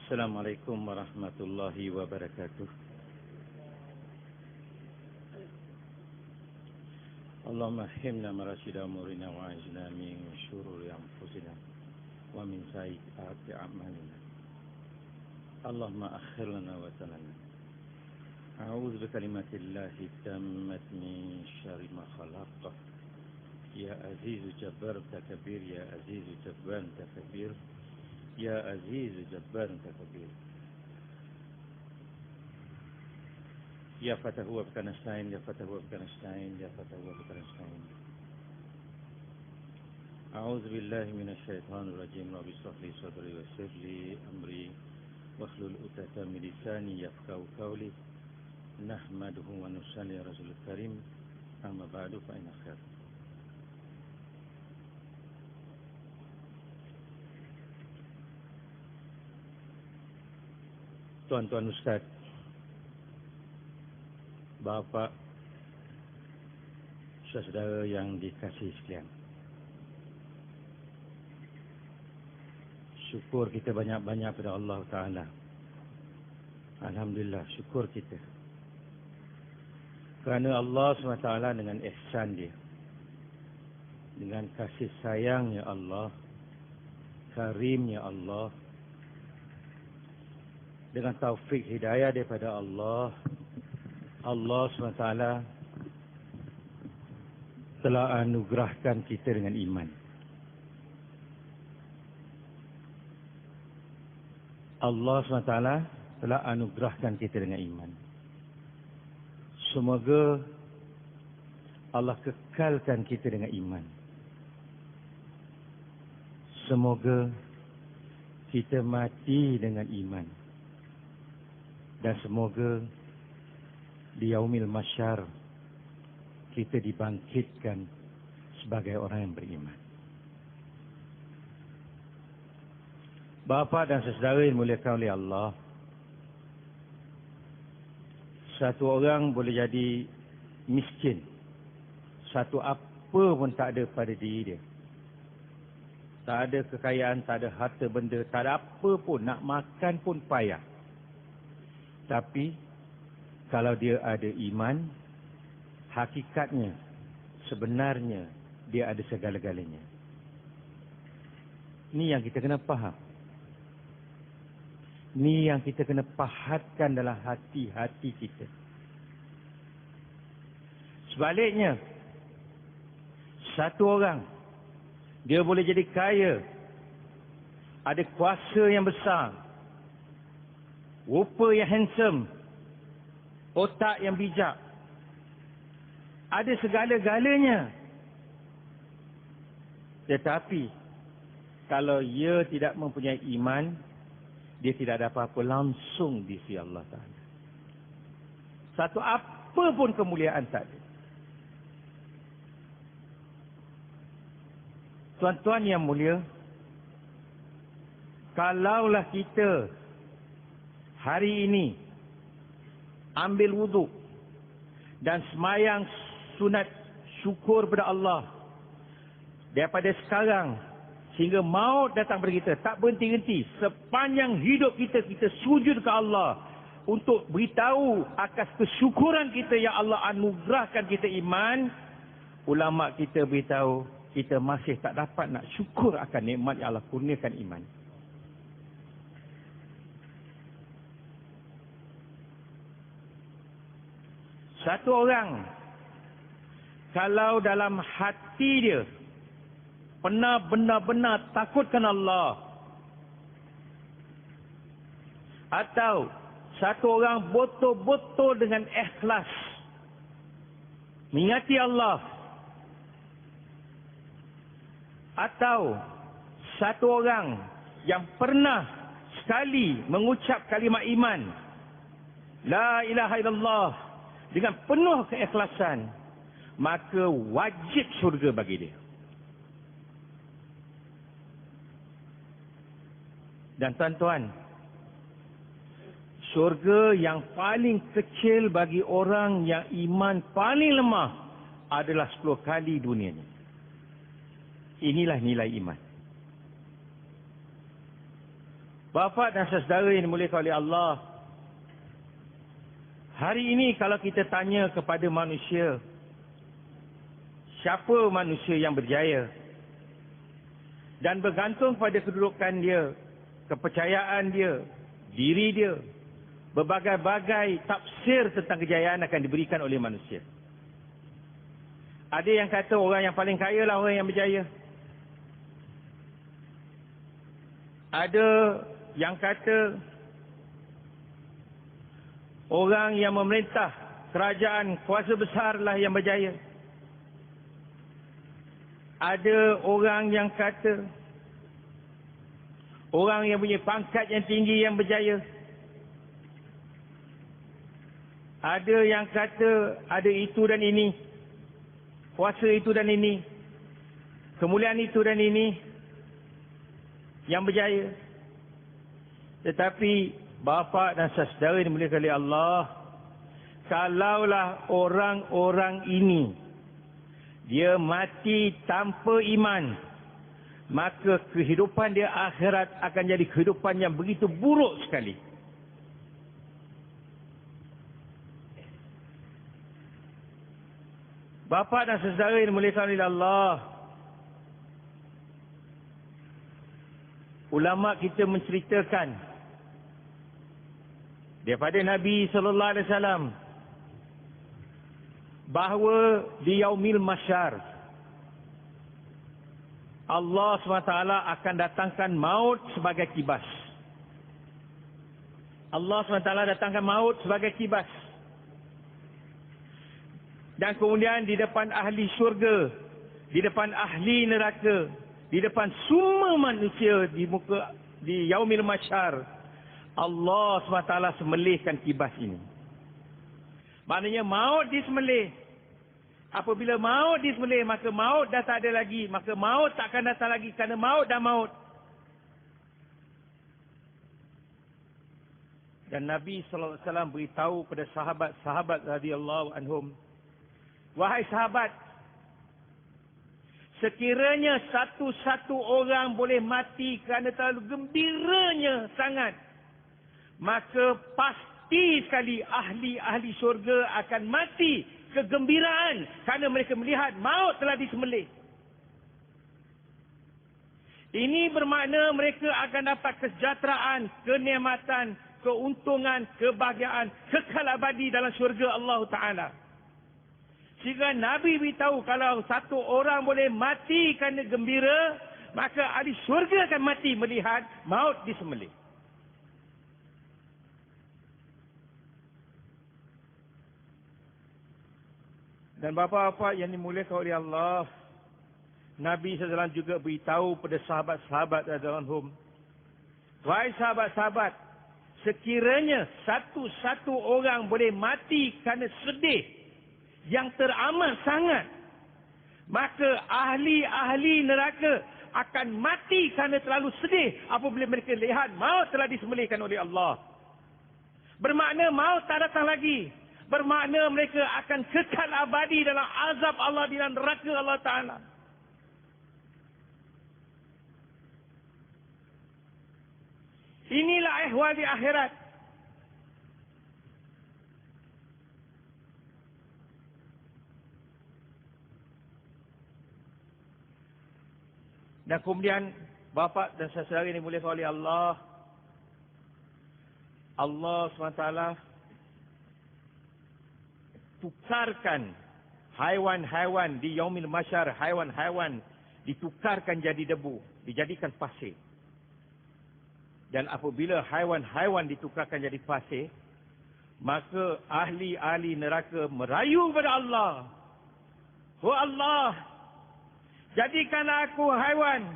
Assalamualaikum warahmatullahi wabarakatuh. Allahumma himna marashida umurina wa ajna min syururi anfusina wa min sayyiati a'malina. Allahumma akhir lana wa talana. A'udzu bikalimatillahi tammati min syarri ma khalaq. Ya azizu jabbar takbir, ya azizu jabbar takbir. Ya aziz jabbar takbir. Ya fatahu wa bika nasta'in, ya fatahu wa bika nasta'in, ya fatahu wa bika nasta'in. A'udzu billahi minasy syaithanir rajim. Rabbi shrah li sadri wa yassir li amri wahlul 'uqdatam min lisani yafqahu qawli. Nahmaduhu wa nusalli ala rasulil karim. Amma ba'du fa inna khair. Tuan-tuan Ustaz, Bapak, saudara yang dikasihi sekalian, syukur kita banyak-banyak pada Allah Ta'ala. Alhamdulillah, syukur kita. Kerana Allah SWT dengan ihsan Dia, dengan kasih sayangnya Allah, karimnya Allah, dengan taufik hidayah daripada Allah, Allah SWT telah anugerahkan kita dengan iman. Allah SWT telah anugerahkan kita dengan iman. Semoga Allah kekalkan kita dengan iman. Semoga kita mati dengan iman. Dan semoga di yaumil masyar kita dibangkitkan sebagai orang yang beriman. Bapa dan saudara yang dimuliakan oleh Allah, satu orang boleh jadi miskin, satu apa pun tak ada pada diri dia. Tak ada kekayaan, tak ada harta benda, tak ada apa pun, nak makan pun payah. Tapi kalau dia ada iman, hakikatnya, sebenarnya dia ada segala-galanya. Ini yang kita kena faham. Ini yang kita kena pahatkan dalam hati-hati kita. Sebaliknya, satu orang, dia boleh jadi kaya, ada kuasa yang besar, rupa yang handsome, otak yang bijak, ada segala-galanya. Tetapi kalau ia tidak mempunyai iman, dia tidak ada apa-apa langsung di sisi Allah Ta'ala. Satu apa pun kemuliaan tak ada. Tuan-tuan yang mulia, kalaulah kita hari ini ambil wuduk dan semayang sunat syukur pada Allah daripada sekarang sehingga maut datang kepada kita, tak berhenti-henti, sepanjang hidup kita, kita sujud ke Allah untuk beritahu atas kesyukuran kita yang Allah anugerahkan kita iman. Ulama kita beritahu kita masih tak dapat nak syukur akan nikmat yang Allah kurniakan iman. Satu orang, kalau dalam hati dia pernah benar-benar takutkan Allah, atau satu orang betul-betul dengan ikhlas mengingati Allah, atau satu orang yang pernah sekali mengucap kalimat iman, La ilaha illallah, dengan penuh keikhlasan, maka wajib syurga bagi dia. Dan tuan-tuan, syurga yang paling kecil bagi orang yang iman paling lemah adalah 10 kali dunia ni. Inilah nilai iman. Bapa dan saudara yang dimuliakan oleh Allah, hari ini kalau kita tanya kepada manusia, siapa manusia yang berjaya? Dan bergantung pada kedudukan dia, kepercayaan dia, diri dia, berbagai-bagai tafsir tentang kejayaan akan diberikan oleh manusia. Ada yang kata orang yang paling kaya lah orang yang berjaya. Ada yang kata orang yang memerintah kerajaan kuasa besar lah yang berjaya. Ada orang yang kata orang yang punya pangkat yang tinggi yang berjaya. Ada yang kata ada itu dan ini, kuasa itu dan ini, kemuliaan itu dan ini yang berjaya. Tetapi bapa dan saudara yang dimuliakan oleh Allah, kalaulah orang-orang ini dia mati tanpa iman, maka kehidupan dia akhirat akan jadi kehidupan yang begitu buruk sekali. Bapa dan saudara yang dimuliakan oleh Allah, ulama kita menceritakan daripada Nabi sallallahu alaihi wasallam bahawa di yaumil mahsyar Allah SWT akan datangkan maut sebagai kibas. Allah SWT datangkan maut sebagai kibas. Dan kemudian di depan ahli syurga, di depan ahli neraka, di depan semua manusia di yaumil mahsyar, Allah SWT sembelihkan kibas ini. Maknanya maut disembelih. Apabila maut disembelih, maka maut dah tak ada lagi. Maka maut tak akan datang lagi kerana maut dah maut. Dan Nabi SAW beritahu pada sahabat-sahabat radhiyallahu anhum, wahai sahabat, sekiranya satu-satu orang boleh mati kerana terlalu gembiranya sangat, maka pasti sekali ahli-ahli syurga akan mati kegembiraan kerana mereka melihat maut telah disembelih. Ini bermakna mereka akan dapat kesejahteraan, kenikmatan, keuntungan, kebahagiaan, kekal abadi dalam syurga Allah Ta'ala. Sehingga Nabi beritahu kalau satu orang boleh mati kerana gembira, maka ahli syurga akan mati melihat maut disembelih. Dan bapa-bapa yang dimuliakan oleh Allah, Nabi SAW juga beritahu pada sahabat-sahabat radhiyallahu anhum, wahai sahabat-sahabat, sekiranya satu-satu orang boleh mati kerana sedih yang teramat sangat, maka ahli-ahli neraka akan mati kerana terlalu sedih apabila mereka lihat maut telah disembelihkan oleh Allah. Bermakna maut tak datang lagi. Bermakna mereka akan kekal abadi dalam azab Allah, di dalam neraka Allah Ta'ala. Inilah ihwal di akhirat. Dan kemudian bapa dan saudara yang dimuliakan oleh Allah, Allah SWT tukarkan haiwan-haiwan di yaumil mahsyar, haiwan-haiwan ditukarkan jadi debu, dijadikan pasir. Dan apabila haiwan-haiwan ditukarkan jadi pasir, maka ahli-ahli neraka merayu kepada Allah, "Oh Allah, jadikanlah aku haiwan.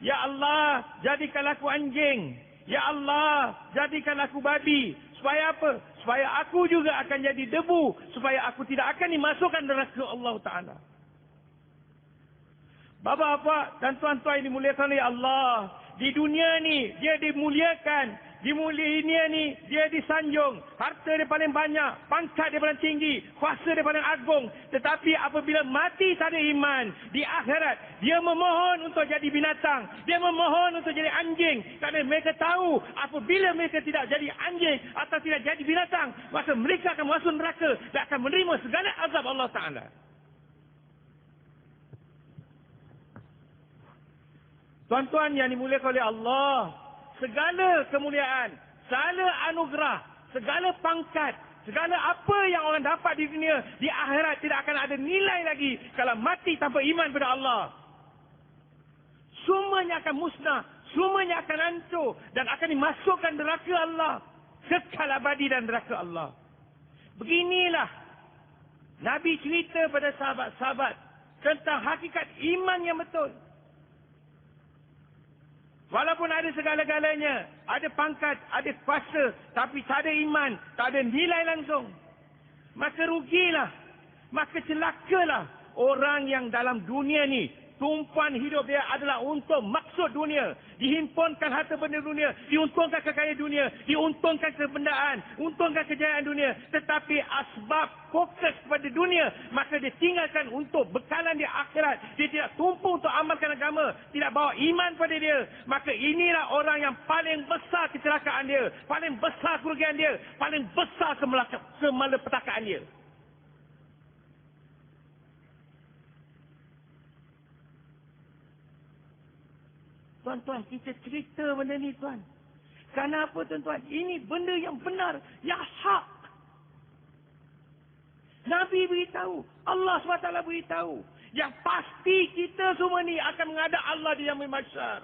Ya Allah, jadikanlah aku anjing. Ya Allah, jadikanlah aku babi. Supaya apa? Supaya aku juga akan jadi debu. Supaya aku tidak akan dimasukkan neraka Allah Ta'ala." Bapa-bapa dan tuan-tuan yang dimuliakan oleh Allah, di dunia ni dia dimuliakan di mulia ni dia disanjung, harta dia paling banyak, pangkat dia paling tinggi, kuasa dia paling agung. Tetapi apabila mati tak ada iman, di akhirat dia memohon untuk jadi binatang, dia memohon untuk jadi anjing. Kerana mereka tahu apabila mereka tidak jadi anjing atau tidak jadi binatang, maka mereka akan masuk neraka dan akan menerima segala azab Allah Ta'ala. Tuan-tuan yang dimuliakan oleh Allah, segala kemuliaan, segala anugerah, segala pangkat, segala apa yang orang dapat di dunia, di akhirat tidak akan ada nilai lagi kalau mati tanpa iman kepada Allah. Semuanya akan musnah, semuanya akan hancur dan akan dimasukkan neraka Allah, kekal abadi dan neraka Allah. Beginilah Nabi cerita pada sahabat-sahabat tentang hakikat iman yang betul. Walaupun ada segala-galanya, ada pangkat, ada kuasa, tapi tak ada iman, tak ada nilai langsung, maka rugilah, maka celakalah orang yang dalam dunia ni tumpuan hidup dia adalah untuk maksud dunia, dihimpunkan harta benda dunia, diuntungkan kekayaan dunia, diuntungkan kebendaan, untungkan kejayaan dunia, tetapi asbab fokus kepada dunia, maka dia tinggalkan untuk bekalan di akhirat. Dia tidak tumpu untuk amalkan agama, tidak bawa iman pada dia. Maka inilah orang yang paling besar kecelakaan dia, paling besar kerugian dia, paling besar kemalapetakaan dia. Tuan-tuan, kita cerita benda ni, tuan. Kenapa, tuan-tuan? Ini benda yang benar, yang hak. Nabi beritahu, Allah SWT beritahu, yang pasti kita semua ni akan menghadap Allah di Yaumul Mahsyar.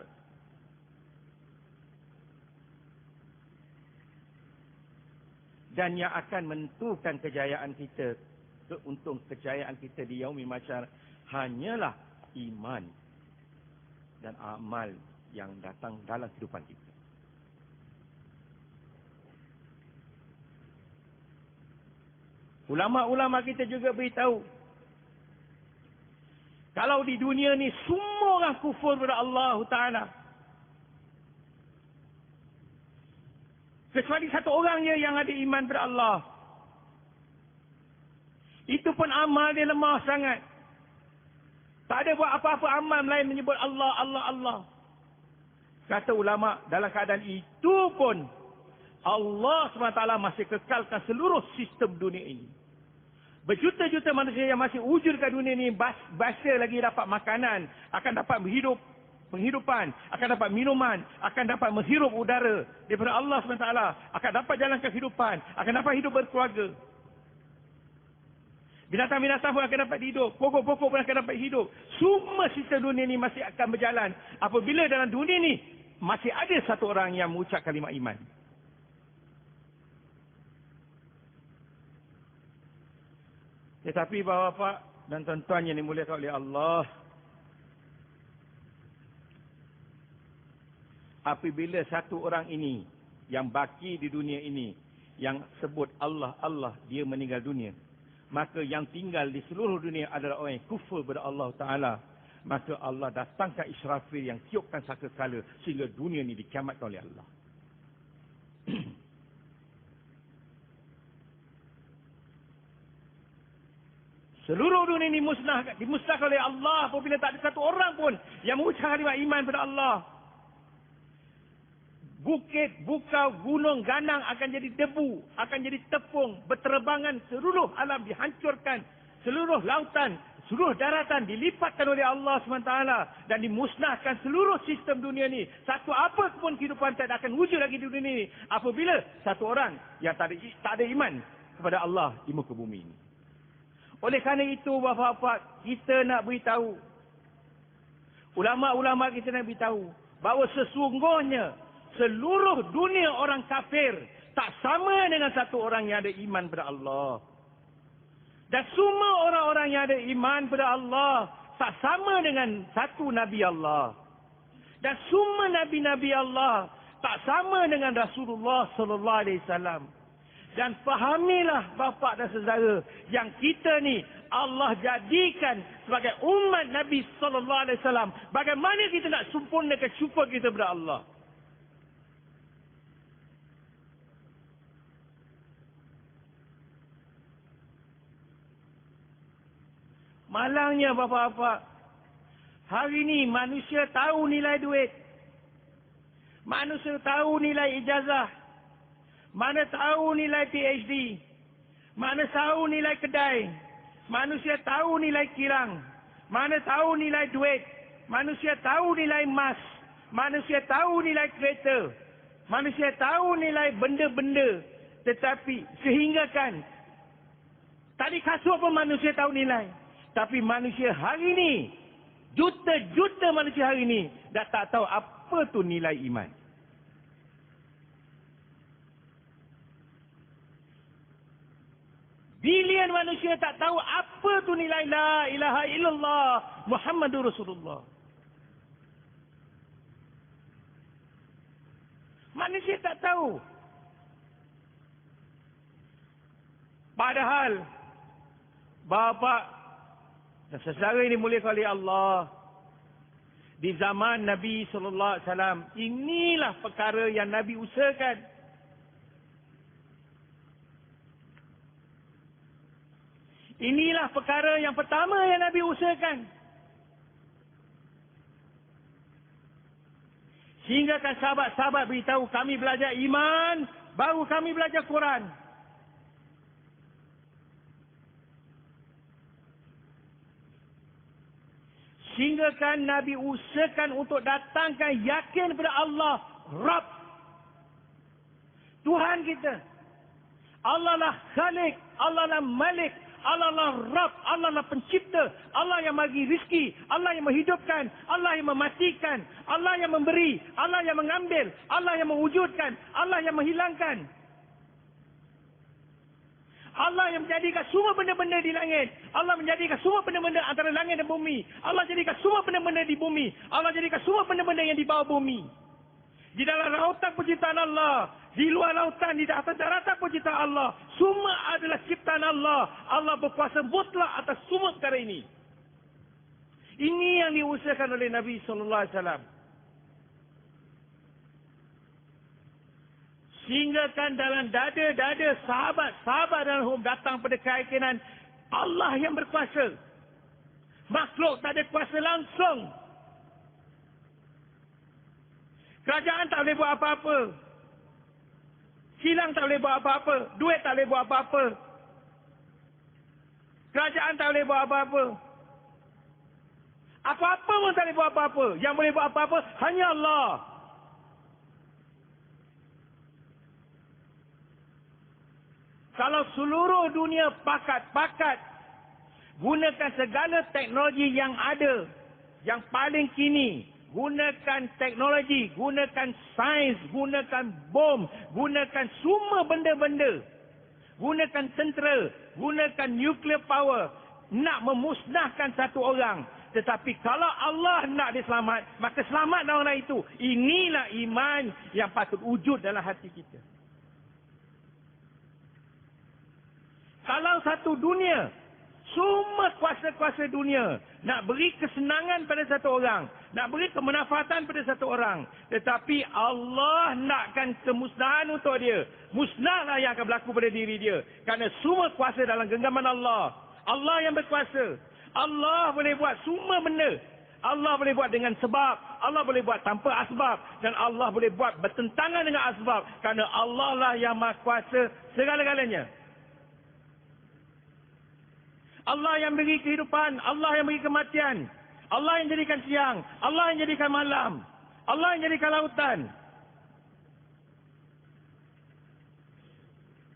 Dan yang akan menentukan kejayaan kita, keuntung kejayaan kita di Yaumul Mahsyar, hanyalah iman dan amal yang datang dalam kehidupan kita. Ulama-ulama kita juga beritahu, kalau di dunia ni semua orang kufur kepada Allah Ta'ala, kecuali satu orang je yang ada iman kepada Allah, itu pun amal dia lemah sangat. Tak ada buat apa-apa amal melain menyebut Allah, Allah, Allah. Kata ulama, dalam keadaan itu pun Allah SWT masih kekalkan seluruh sistem dunia ini. Berjuta-juta manusia yang masih wujud kat dunia ini, bahasa lagi dapat makanan, akan dapat penghidupan, akan dapat minuman, akan dapat menghirup udara daripada Allah SWT, akan dapat jalankan kehidupan, akan dapat hidup berkeluarga. Binatang-binatang pun akan dapat hidup, pokok-pokok pun akan dapat hidup. Semua sistem dunia ini masih akan berjalan apabila dalam dunia ini masih ada satu orang yang mengucap kalimat iman. Tetapi bapak dan tuan-tuan yang dimuliakan oleh Allah, apabila satu orang ini yang baki di dunia ini, yang sebut Allah, Allah, dia meninggal dunia, maka yang tinggal di seluruh dunia adalah orang yang kufur kepada Allah Ta'ala. Maka Allah datangkan Israfil yang tiupkan sangkakala sehingga dunia ini dikiamatkan oleh Allah. Seluruh dunia ini dimusnahkan oleh Allah apabila tak ada satu orang pun yang mengucap kalimat iman kepada Allah. Bukit, bukau, gunung, ganang akan jadi debu, akan jadi tepung, berterbangan, seluruh alam dihancurkan, seluruh lautan, seluruh daratan dilipatkan oleh Allah SWT dan dimusnahkan seluruh sistem dunia ni. Satu apa pun kehidupan tak akan wujud lagi di dunia ni apabila satu orang yang tak ada iman kepada Allah di muka bumi ini. Oleh kerana itu, bapak-bapak, kita nak beritahu, ulama-ulama kita nak beritahu bahawa sesungguhnya seluruh dunia orang kafir tak sama dengan satu orang yang ada iman kepada Allah. Dan semua orang-orang yang ada iman kepada Allah tak sama dengan satu Nabi Allah. Dan semua Nabi-Nabi Allah tak sama dengan Rasulullah Sallallahu Alaihi Wasallam. Dan fahamilah bapa dan saudara, yang kita ni Allah jadikan sebagai umat Nabi Sallallahu Alaihi Wasallam. Bagaimana kita nak sempurnakan syukur kita kepada Allah? Malangnya bapa-bapa, hari ini manusia tahu nilai duit. Manusia tahu nilai ijazah. Mana tahu nilai PhD. Mana tahu nilai kedai. Manusia tahu nilai kilang. Mana tahu nilai duit. Manusia tahu nilai emas. Manusia tahu nilai kereta. Manusia tahu nilai benda-benda. Tetapi sehinggakan tadi kasut pun manusia tahu nilai. Tapi manusia hari ini, juta-juta manusia hari ini dah tak tahu apa tu nilai iman. Bilion manusia tak tahu apa tu nilai la ilaha illallah Muhammadur Rasulullah. Manusia tak tahu. Padahal bapa dan saudara ini dimuliakan oleh Allah, di zaman Nabi sallallahu alaihi wasallam, inilah perkara yang Nabi usahakan. Inilah perkara yang pertama yang Nabi usahakan. Sehingga kan sahabat-sahabat beritahu, kami belajar iman, baru kami belajar Quran. Sehingga kan Nabi usahakan untuk datangkan yakin kepada Allah, Rabb, Tuhan kita. Allah lah Khalik, Allah lah Malik, Allah lah Rabb, Allah lah pencipta, Allah yang bagi rizki, Allah yang menghidupkan, Allah yang mematikan, Allah yang memberi, Allah yang mengambil, Allah yang mewujudkan, Allah yang menghilangkan. Allah yang menjadikan semua benda-benda di langit. Allah menjadikan semua benda-benda antara langit dan bumi. Allah jadikan semua benda-benda di bumi. Allah jadikan semua benda-benda yang di bawah bumi. Di dalam lautan penciptaan Allah. Di luar lautan, di atas daratan penciptaan Allah. Semua adalah ciptaan Allah. Allah berkuasa mutlak atas semua perkara ini. Ini yang diusahakan oleh Nabi SAW. Sehingga kan dalam dada-dada sahabat-sahabat dalam hum datang pada keyakinan Allah yang berkuasa. Makhluk tak ada kuasa langsung. Kerajaan tak boleh buat apa-apa. Kilang tak boleh buat apa-apa. Duit tak boleh buat apa-apa. Kerajaan tak boleh buat apa-apa. Apa-apa pun tak boleh buat apa-apa. Yang boleh buat apa-apa hanya Allah. Kalau seluruh dunia pakat gunakan segala teknologi yang ada, yang paling kini, gunakan teknologi, gunakan sains, gunakan bom, gunakan semua benda-benda, gunakan tentera, gunakan nuclear power, nak memusnahkan satu orang. Tetapi kalau Allah nak dia selamat, maka selamatlah orang itu. Inilah iman yang patut wujud dalam hati kita. Kalau satu dunia, semua kuasa-kuasa dunia nak beri kesenangan pada satu orang, nak beri kemanfaatan pada satu orang, tetapi Allah nakkan kemusnahan untuk dia, musnahlah yang akan berlaku pada diri dia. Kerana semua kuasa dalam genggaman Allah. Allah yang berkuasa. Allah boleh buat semua benda. Allah boleh buat dengan sebab, Allah boleh buat tanpa asbab, dan Allah boleh buat bertentangan dengan asbab. Kerana Allah lah yang maha kuasa segala-galanya. Allah yang beri kehidupan, Allah yang beri kematian, Allah yang jadikan siang, Allah yang jadikan malam, Allah yang jadikan lautan,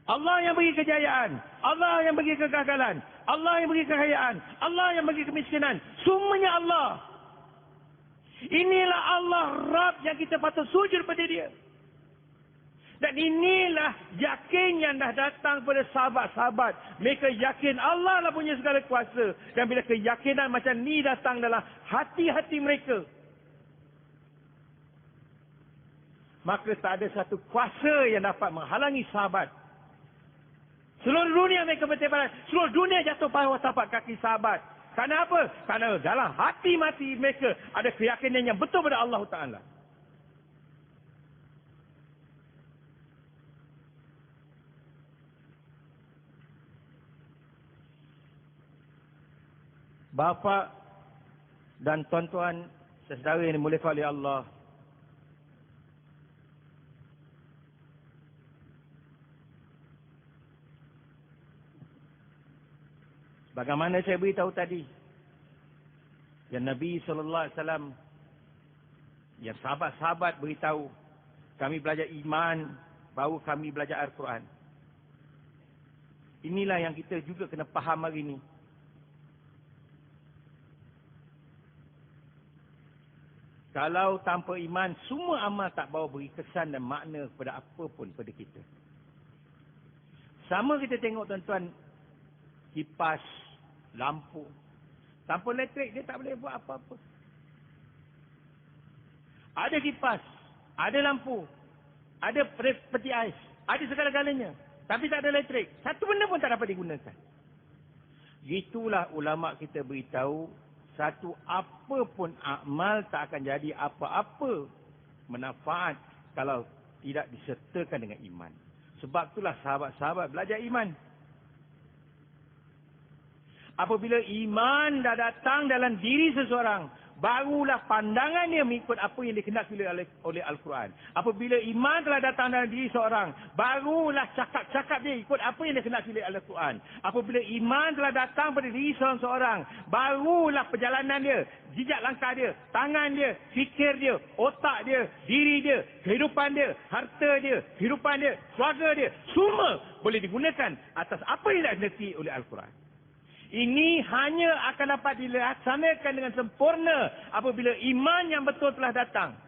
Allah yang beri kejayaan, Allah yang beri kegagalan, Allah yang beri kekayaan, Allah yang beri kemiskinan. Semuanya Allah. Inilah Allah Rabb yang kita patut sujud pada dia. Dan inilah yakin yang dah datang pada sahabat-sahabat. Mereka yakin Allah lah punya segala kuasa. Dan bila keyakinan macam ni datang dalam hati-hati mereka, maka tak ada satu kuasa yang dapat menghalangi sahabat. Seluruh dunia mereka bertebaran. Seluruh dunia jatuh bawah tapak kaki sahabat. Kerana apa? Kerana dalam hati-hati mereka ada keyakinan yang betul pada Allah Ta'ala. Bapa dan tuan-tuan saudara yang dimuliakan oleh Allah, bagaimana saya beritahu tadi, yang Nabi SAW, yang sahabat-sahabat beritahu, kami belajar iman, baru kami belajar Al-Quran. Inilah yang kita juga kena faham hari ini. Kalau tanpa iman, semua amal tak bawa beri kesan dan makna kepada apa pun pada kita. Sama kita tengok tuan-tuan, kipas, lampu. Tanpa elektrik, dia tak boleh buat apa-apa. Ada kipas, ada lampu, ada peti ais, ada segala-galanya. Tapi tak ada elektrik. Satu benda pun tak dapat digunakan. Itulah ulama kita beritahu, satu apa pun amal tak akan jadi apa-apa manfaat kalau tidak disertakan dengan iman. Sebab itulah sahabat-sahabat belajar iman. Apabila iman dah datang dalam diri seseorang, barulah pandangan dia mengikut apa yang dikehendaki oleh Al-Quran. Apabila iman telah datang dalam diri seorang, barulah cakap-cakap dia ikut apa yang dikehendaki oleh Al-Quran. Apabila iman telah datang pada diri seorang, barulah perjalanan dia, jejak langkah dia, tangan dia, fikir dia, otak dia, diri dia, kehidupan dia, harta dia, kehidupan dia, keluarga dia, semua boleh digunakan atas apa yang dikehendaki oleh Al-Quran. Ini hanya akan dapat dilaksanakan dengan sempurna apabila iman yang betul telah datang.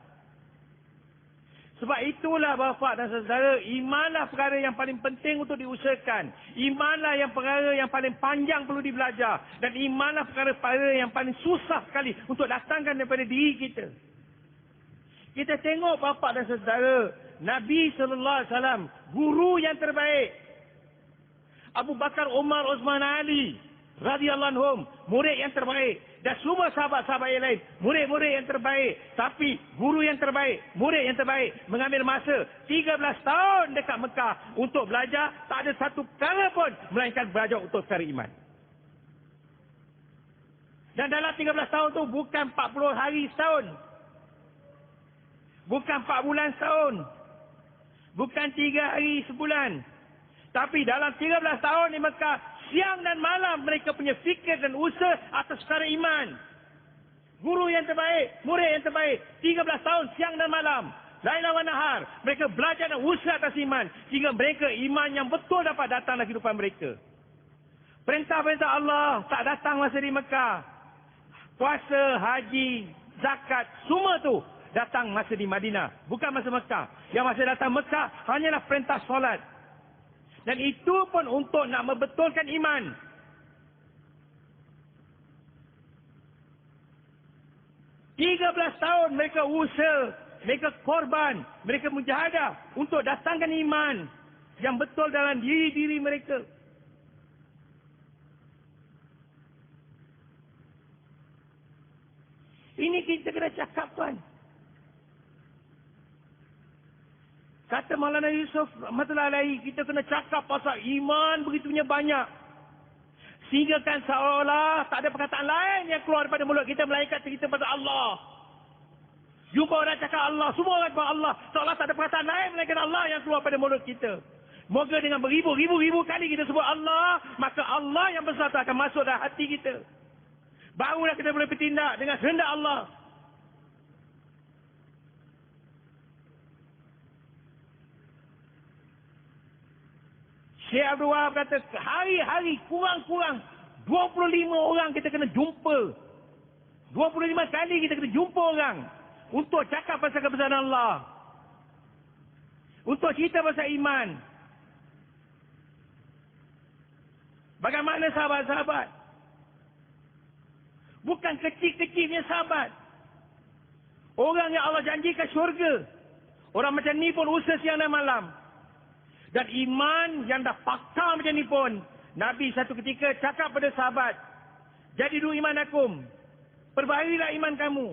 Sebab itulah bapa dan saudara, imanlah perkara yang paling penting untuk diusahakan. Imanlah yang perkara yang paling panjang perlu dibelajar. Dan imanlah perkara-perkara yang paling susah sekali untuk datangkan daripada diri kita. Kita tengok bapa dan saudara, Nabi SAW, guru yang terbaik. Abu Bakar, Umar, Uthman, Ali radhiyallahu anhum, murid yang terbaik. Dan semua sahabat-sahabat yang lain, murid-murid yang terbaik. Tapi guru yang terbaik, murid yang terbaik, mengambil masa 13 tahun dekat Mekah untuk belajar. Tak ada satu perkara pun melainkan belajar untuk perkara iman. Dan dalam 13 tahun tu bukan 40 hari setahun, bukan 4 bulan setahun, bukan 3 hari sebulan. Tapi dalam 13 tahun di Mekah, siang dan malam mereka punya fikir dan usaha atas perkara iman. Guru yang terbaik, murid yang terbaik, 13 tahun siang dan malam, Lailan wa nahar, mereka belajar dan usaha atas iman, sehingga mereka iman yang betul dapat datang dalam kehidupan mereka. Perintah-perintah Allah tak datang masa di Mekah. Puasa, haji, zakat, semua tu datang masa di Madinah, bukan masa Mekah. Yang masa datang Mekah hanyalah perintah solat. Dan itu pun untuk nak membetulkan iman. Tiga 13 tahun mereka usaha, mereka korban, mereka mujahadah untuk datangkan iman yang betul dalam diri-diri mereka. Ini kita kena cakap, tuan. Kata Maulana Yusuf rahmatullahi alaihi, kita kena cakap pasal iman begitunya banyak. Sehingga kan seolah tak ada perkataan lain yang keluar daripada mulut kita melainkan cerita pasal Allah. Jumpa orang cakap Allah, semua orang cakap Allah. Seolah tak ada perkataan lain melainkan Allah yang keluar daripada mulut kita. Moga dengan beribu-ribu kali kita sebut Allah, maka Allah yang besar akan masuk dalam hati kita. Barulah kita boleh bertindak dengan kehendak Allah. Syekh Abdul Wahab kata, hari-hari kurang-kurang 25 orang kita kena jumpa. 25 kali kita kena jumpa orang untuk cakap pasal kebesaran Allah, untuk cerita pasal iman. Bagaimana sahabat-sahabat? Bukan kecil-kecilnya sahabat. Orang yang Allah janjikan syurga. Orang macam ni pun usaha siang dan malam. Dan iman yang dah pakar macam ni pun, Nabi satu ketika cakap pada sahabat, jadi dulu imanakum, perbaharilah iman kamu.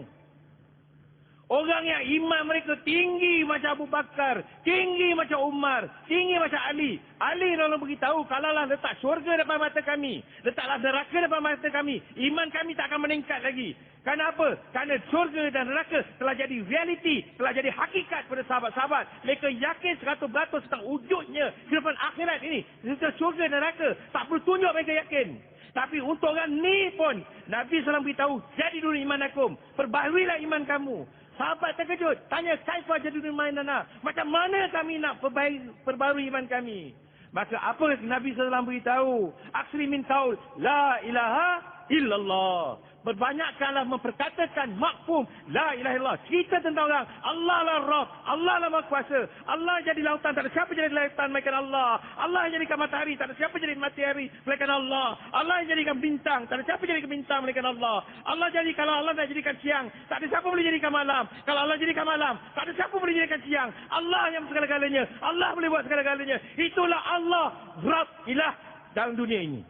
Orang yang iman mereka tinggi macam Abu Bakar, tinggi macam Umar, tinggi macam Ali. Ali lalu beritahu, kalaulah letak syurga depan mata kami, letaklah neraka depan mata kami, iman kami tak akan meningkat lagi. Kenapa? Kerana syurga dan neraka telah jadi realiti, telah jadi hakikat pada sahabat-sahabat. Mereka yakin 100% tentang wujudnya kehidupan akhirat ini. Tentang syurga dan neraka, tak perlu tunjuk mereka yakin. Tapi untuk orang ni pun, Nabi SAW beritahu, jadi dulu imanakum, perbaharilah iman kamu. Sahabat terkejut, tanya, kaifa jadidul imanana? Macam mana kami nak perbarui iman kami? Maka apa Nabi SAW beritahu? Aksri min qaul, la ilaha illallah. Berbanyakkanlah memperkatakan mafhum la ilaha illallah. Cerita tentang orang, Allah lah Rabb, Allah lah Maha Kuasa. Allah jadi lautan, tak ada siapa jadi lautan melainkan Allah. Allah yang jadikan matahari, tak ada siapa jadi matahari melainkan Allah. Allah yang jadikan bintang, tak ada siapa jadi bintang melainkan Allah. Allah jadi, kalau Allah nak jadikan siang, tak ada siapa boleh jadikan malam. Kalau Allah jadikan malam, tak ada siapa boleh jadikan siang. Allah yang segala-galanya, Allah boleh buat segala-galanya. Itulah Allah, Rabb, ilah dalam dunia ini.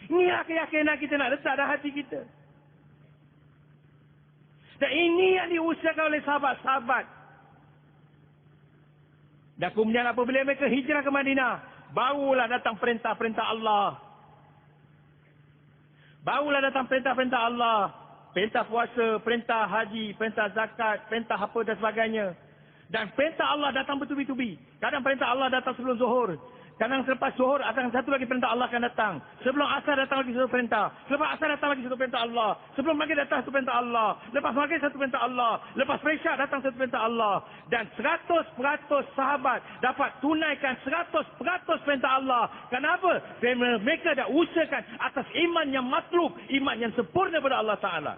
Inilah keyakinan kita nak letak dalam hati kita. Dan ini yang diusahakan oleh sahabat-sahabat. Dan kemudian apabila mereka hijrah ke Madinah, barulah datang perintah-perintah Allah. Barulah datang perintah-perintah Allah. Perintah puasa, perintah haji, perintah zakat, perintah apa dan sebagainya. Dan perintah Allah datang bertubi-tubi. Kadang perintah Allah datang sebelum zuhur. Kadang selepas zuhur akan satu lagi perintah Allah akan datang. Sebelum asar datang lagi satu perintah. Selepas asar datang lagi satu perintah Allah. Sebelum maghrib datang satu perintah Allah. Lepas maghrib satu perintah Allah. Lepas isyak datang satu perintah Allah. Dan 100% sahabat dapat tunaikan 100% perintah Allah. Kenapa? Kerana mereka dah usahakan atas iman yang matlub, iman yang sempurna kepada Allah Ta'ala.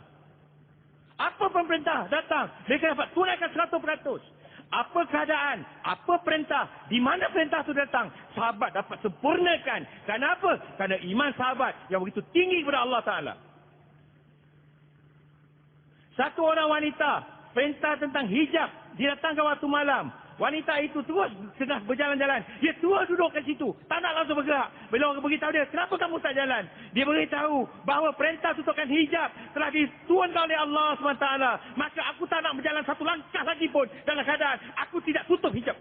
Apa pun perintah datang, mereka dapat tunaikan 100%. Apa keadaan, apa perintah, di mana perintah itu datang, sahabat dapat sempurnakan. Kenapa? Kerana iman sahabat yang begitu tinggi kepada Allah Ta'ala. Satu orang wanita, perintah tentang hijab, didatangkan waktu malam. Wanita itu terus tengah berjalan-jalan. Dia terus duduk kat situ. Tak nak langsung bergerak. Bila orang beritahu dia, kenapa kamu tak jalan? Dia beritahu bahawa perintah tutupkan hijab telah diturunkan oleh Allah SWT. Maka aku tak nak berjalan satu langkah lagi pun dalam keadaan aku tidak tutup hijab.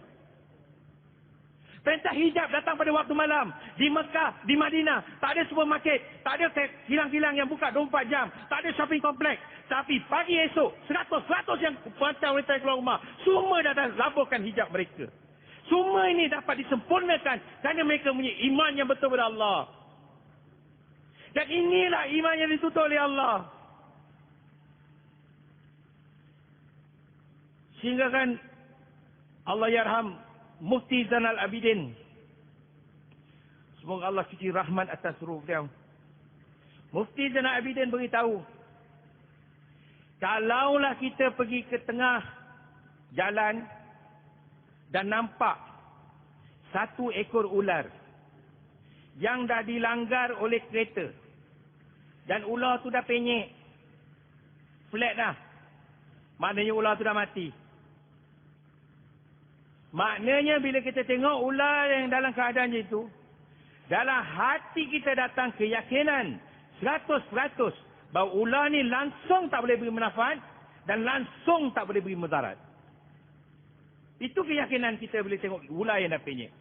Perintah hijab datang pada waktu malam. Di Mekah, di Madinah, tak ada supermarket, tak ada kilang-kilang yang buka 24 jam, tak ada shopping kompleks. Tapi pagi esok, 100% yang perempuan wanita keluar rumah, semua dah laburkan hijab mereka. Semua ini dapat disempurnakan kerana mereka punya iman yang betul kepada Allah. Dan inilah iman yang ditutup oleh Allah. Sehingga kan Allah yarham Mufti Zainal Abidin. Semoga Allah cuci rahmat atas ruh beliau. Mufti Zainal Abidin beritahu, kalaulah kita pergi ke tengah jalan dan nampak satu ekor ular yang dah dilanggar oleh kereta dan ular tu dah penyek, flat dah, maknanya ular tu dah mati. Maknanya bila kita tengok ular yang dalam keadaan itu, dalam hati kita datang keyakinan 100% bahawa ular ni langsung tak boleh beri manfaat dan langsung tak boleh beri mudarat. Itu keyakinan kita bila tengok ular yang dah penyek.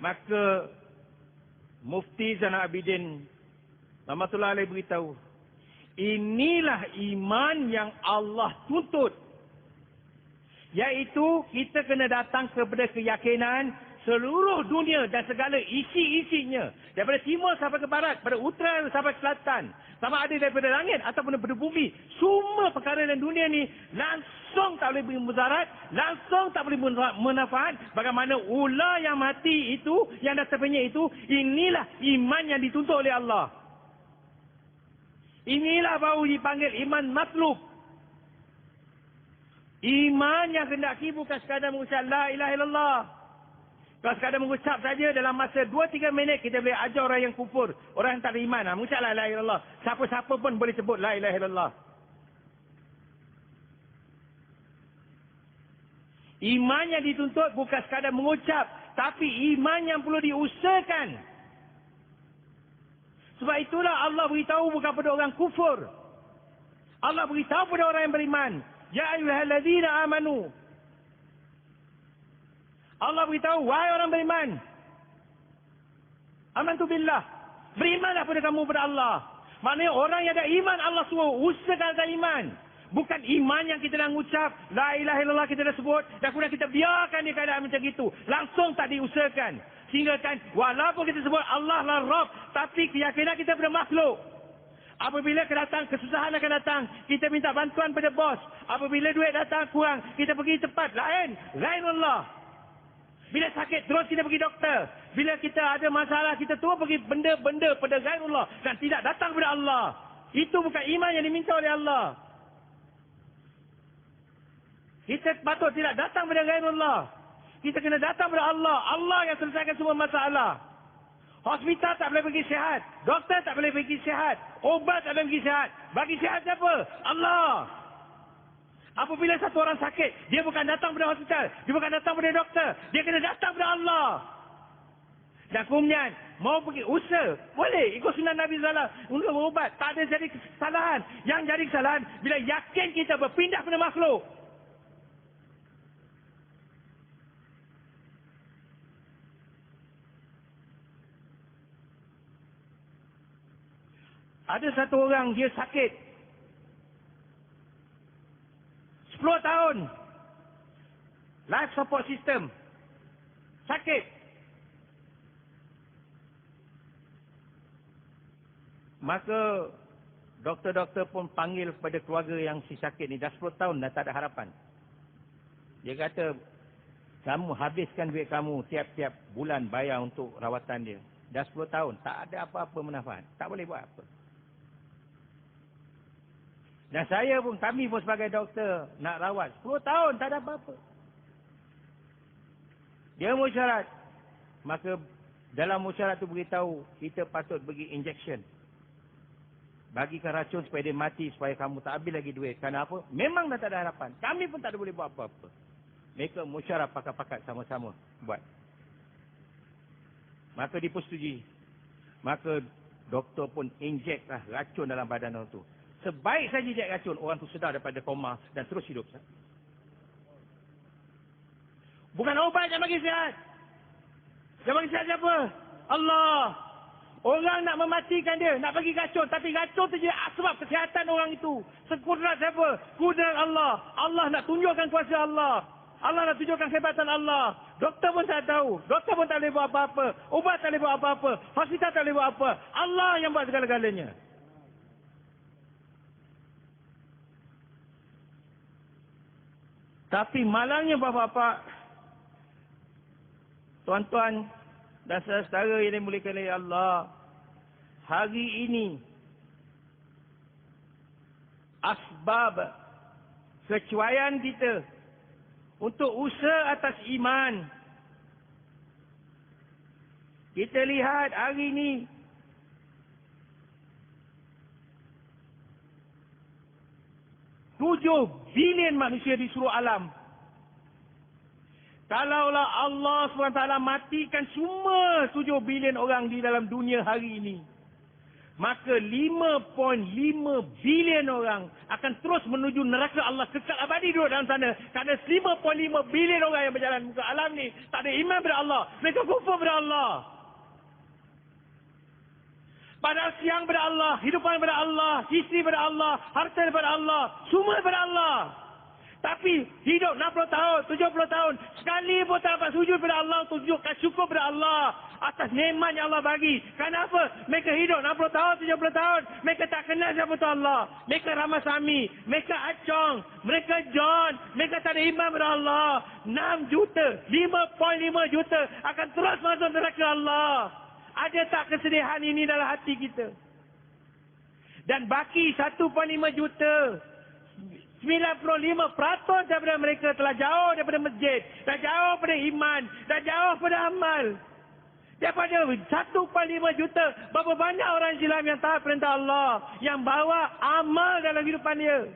Maka Mufti Zainal Abidin rahmatullahi alaihi beritahu, inilah iman yang Allah tuntut. Iaitu kita kena datang kepada keyakinan seluruh dunia dan segala isi-isinya. Daripada timur sampai ke barat, pada utara sampai ke selatan. Sama ada daripada langit ataupun daripada bumi. Semua perkara dalam dunia ni langsung tak boleh beri mudarat, langsung tak boleh manfaat. Bagaimana ular yang mati itu, yang dah terpenyek itu, inilah iman yang dituntut oleh Allah. Inilah baru dipanggil iman matlub. Iman yang hendaki bukan sekadar mengucap la ilaha illallah. Kalau sekadar mengucap saja dalam masa 2-3 minit kita boleh ajar orang yang kufur, orang yang tak ada iman. Mengucap la ilaha illallah. Siapa-siapa pun boleh sebut la ilaha illallah. Iman yang dituntut bukan sekadar mengucap, tapi iman yang perlu diusahakan. Sebab itulah Allah beritahu bukan pada orang kufur. Allah beritahu kepada orang yang beriman, ya ayyuhallazina amanu. Allah beritahu, wahai orang beriman, amantu billah, berimanlah pada kamu pada Allah. Maknanya orang yang ada iman, Allah suruh usahakan ada iman. Bukan iman yang kita dah ucap, la ilaha illallah kita dah sebut, dan kemudian kita biarkan dia keadaan macam itu. Langsung tak diusahakan. Sehingga kan, walaupun kita sebut Allah lah Rabb, tapi keyakinan kita pada makhluk. Apabila kesusahan akan datang, kita minta bantuan pada bos. Apabila duit datang kurang, kita pergi tempat lain, ghairullah. Bila sakit, terus kita pergi doktor. Bila kita ada masalah, kita terus pergi benda-benda pada ghairullah dan tidak datang kepada Allah. Itu bukan iman yang diminta oleh Allah. Kita patut tidak datang kepada ghairullah. Kita kena datang kepada Allah. Allah yang selesaikan semua masalah. Hospital tak boleh bagi sihat. Doktor tak boleh bagi sihat. Obat tak boleh bagi sihat. Bagi sihat siapa? Allah. Apabila satu orang sakit, dia bukan datang pada hospital. Dia bukan datang pada doktor. Dia kena datang pada Allah. Dan kemudian, mau pergi usaha. Boleh. Ikut sunnah Nabi SAW. Untuk berubat. Tak ada jadi kesalahan. Yang jadi kesalahan, bila yakin kita berpindah pada makhluk. Ada satu orang dia sakit 10 tahun. Life support system. Sakit. Maka doktor-doktor pun panggil kepada keluarga yang si sakit ni. Dah 10 tahun dah tak ada harapan. Dia kata, kamu habiskan duit kamu tiap-tiap bulan bayar untuk rawatan dia. Dah 10 tahun. Tak ada apa-apa manfaat. Tak boleh buat apa. Dan kami pun sebagai doktor nak rawat 10 tahun tak ada apa-apa. Dia musyarat. Maka dalam musyarat tu beritahu kita patut bagi injection. Bagikan racun supaya dia mati, supaya kamu tak habis lagi duit. Kerana apa? Memang dah tak ada harapan. Kami pun tak ada boleh buat apa-apa. Mereka musyarat pakat-pakat sama-sama buat. Maka dipersetujui. Maka doktor pun injek lah racun dalam badan orang tu. Sebaik saja injek racun, orang tu sedar daripada koma dan terus hidup. Bukan obat yang bagi sihat. Yang bagi sihat siapa? Allah. Orang nak mematikan dia, nak bagi racun. Tapi racun tu je sebab kesihatan orang itu. Sekudrat siapa? Kudrat Allah. Allah nak tunjukkan kuasa Allah. Allah nak tunjukkan kehebatan Allah. Doktor pun tak tahu. Doktor pun tak boleh buat apa-apa. Ubat tak boleh buat apa-apa. Hospital tak boleh buat apa. Allah yang buat segala-galanya. Tapi malangnya bapa-bapa, tuan-tuan dan saudara yang dimuliakan oleh Allah, hari ini asbab kecuaian kita untuk usaha atas iman. Kita lihat hari ini $7 bilion manusia di seluruh alam. Kalaulah Allah SWT matikan semua 7 bilion orang di dalam dunia hari ini, maka 5.5 bilion orang akan terus menuju neraka Allah, kekal abadi duduk dalam sana. Kerana 5.5 bilion orang yang berjalan muka alam ni tak ada iman kepada Allah. Mereka kufur kepada Allah. Padahal siang kepada Allah, hidupan kepada Allah, isteri kepada Allah, harta kepada Allah, semua kepada Allah. Tapi hidup 60 tahun, 70 tahun, sekali pun tak dapat sujud kepada Allah, tunjukkan syukur kepada Allah atas nikmat yang Allah bagi. Kenapa? Mereka hidup 60 tahun, 70 tahun, mereka tak kenal siapa tu Allah. Mereka Ramasamy, mereka Acong, mereka John, mereka tak ada iman kepada Allah. 6 juta, 5.5 juta akan terus masuk neraka Allah. Ada tak kesedihan ini dalam hati kita? Dan baki 1.5 juta, 95% daripada mereka telah jauh daripada masjid, dah jauh daripada iman, dah jauh daripada amal. Daripada 1.5 juta, berapa banyak orang Islam yang taat perintah Allah, yang bawa amal dalam hidupan dia?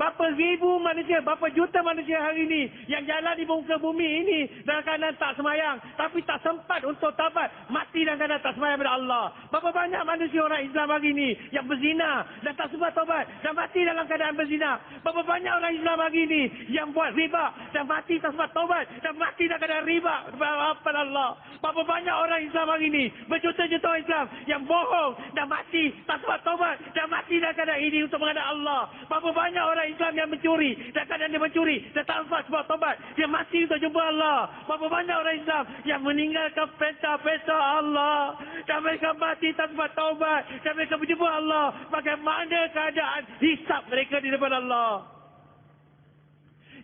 Berapa ribu manusia, berapa juta manusia hari ini yang jalan di muka bumi ini dalam keadaan tak semayang, tapi tak sempat untuk taubat, mati dalam keadaan tak semayang kepada Allah. Berapa banyak manusia orang Islam hari ini yang berzina dan tak sempat taubat dan mati dalam keadaan berzina. Berapa banyak orang Islam hari ini yang buat riba dan mati tak sempat taubat dan mati dalam keadaan riba kepada Allah. Berapa banyak orang Islam hari ini, berjuta-juta orang Islam yang bohong dan mati tak sempat taubat dan mati dalam keadaan ini untuk menghadap Allah. Berapa banyak orang Islam yang mencuri dan kadang dia mencuri dan tak sempat sebab taubat, dia mati untuk jumpa Allah. Berapa banyak orang Islam yang meninggalkan perintah-perintah Allah dan mereka mati tak sempat taubat dan mereka berjumpa Allah. Bagaimana keadaan hisab mereka di depan Allah?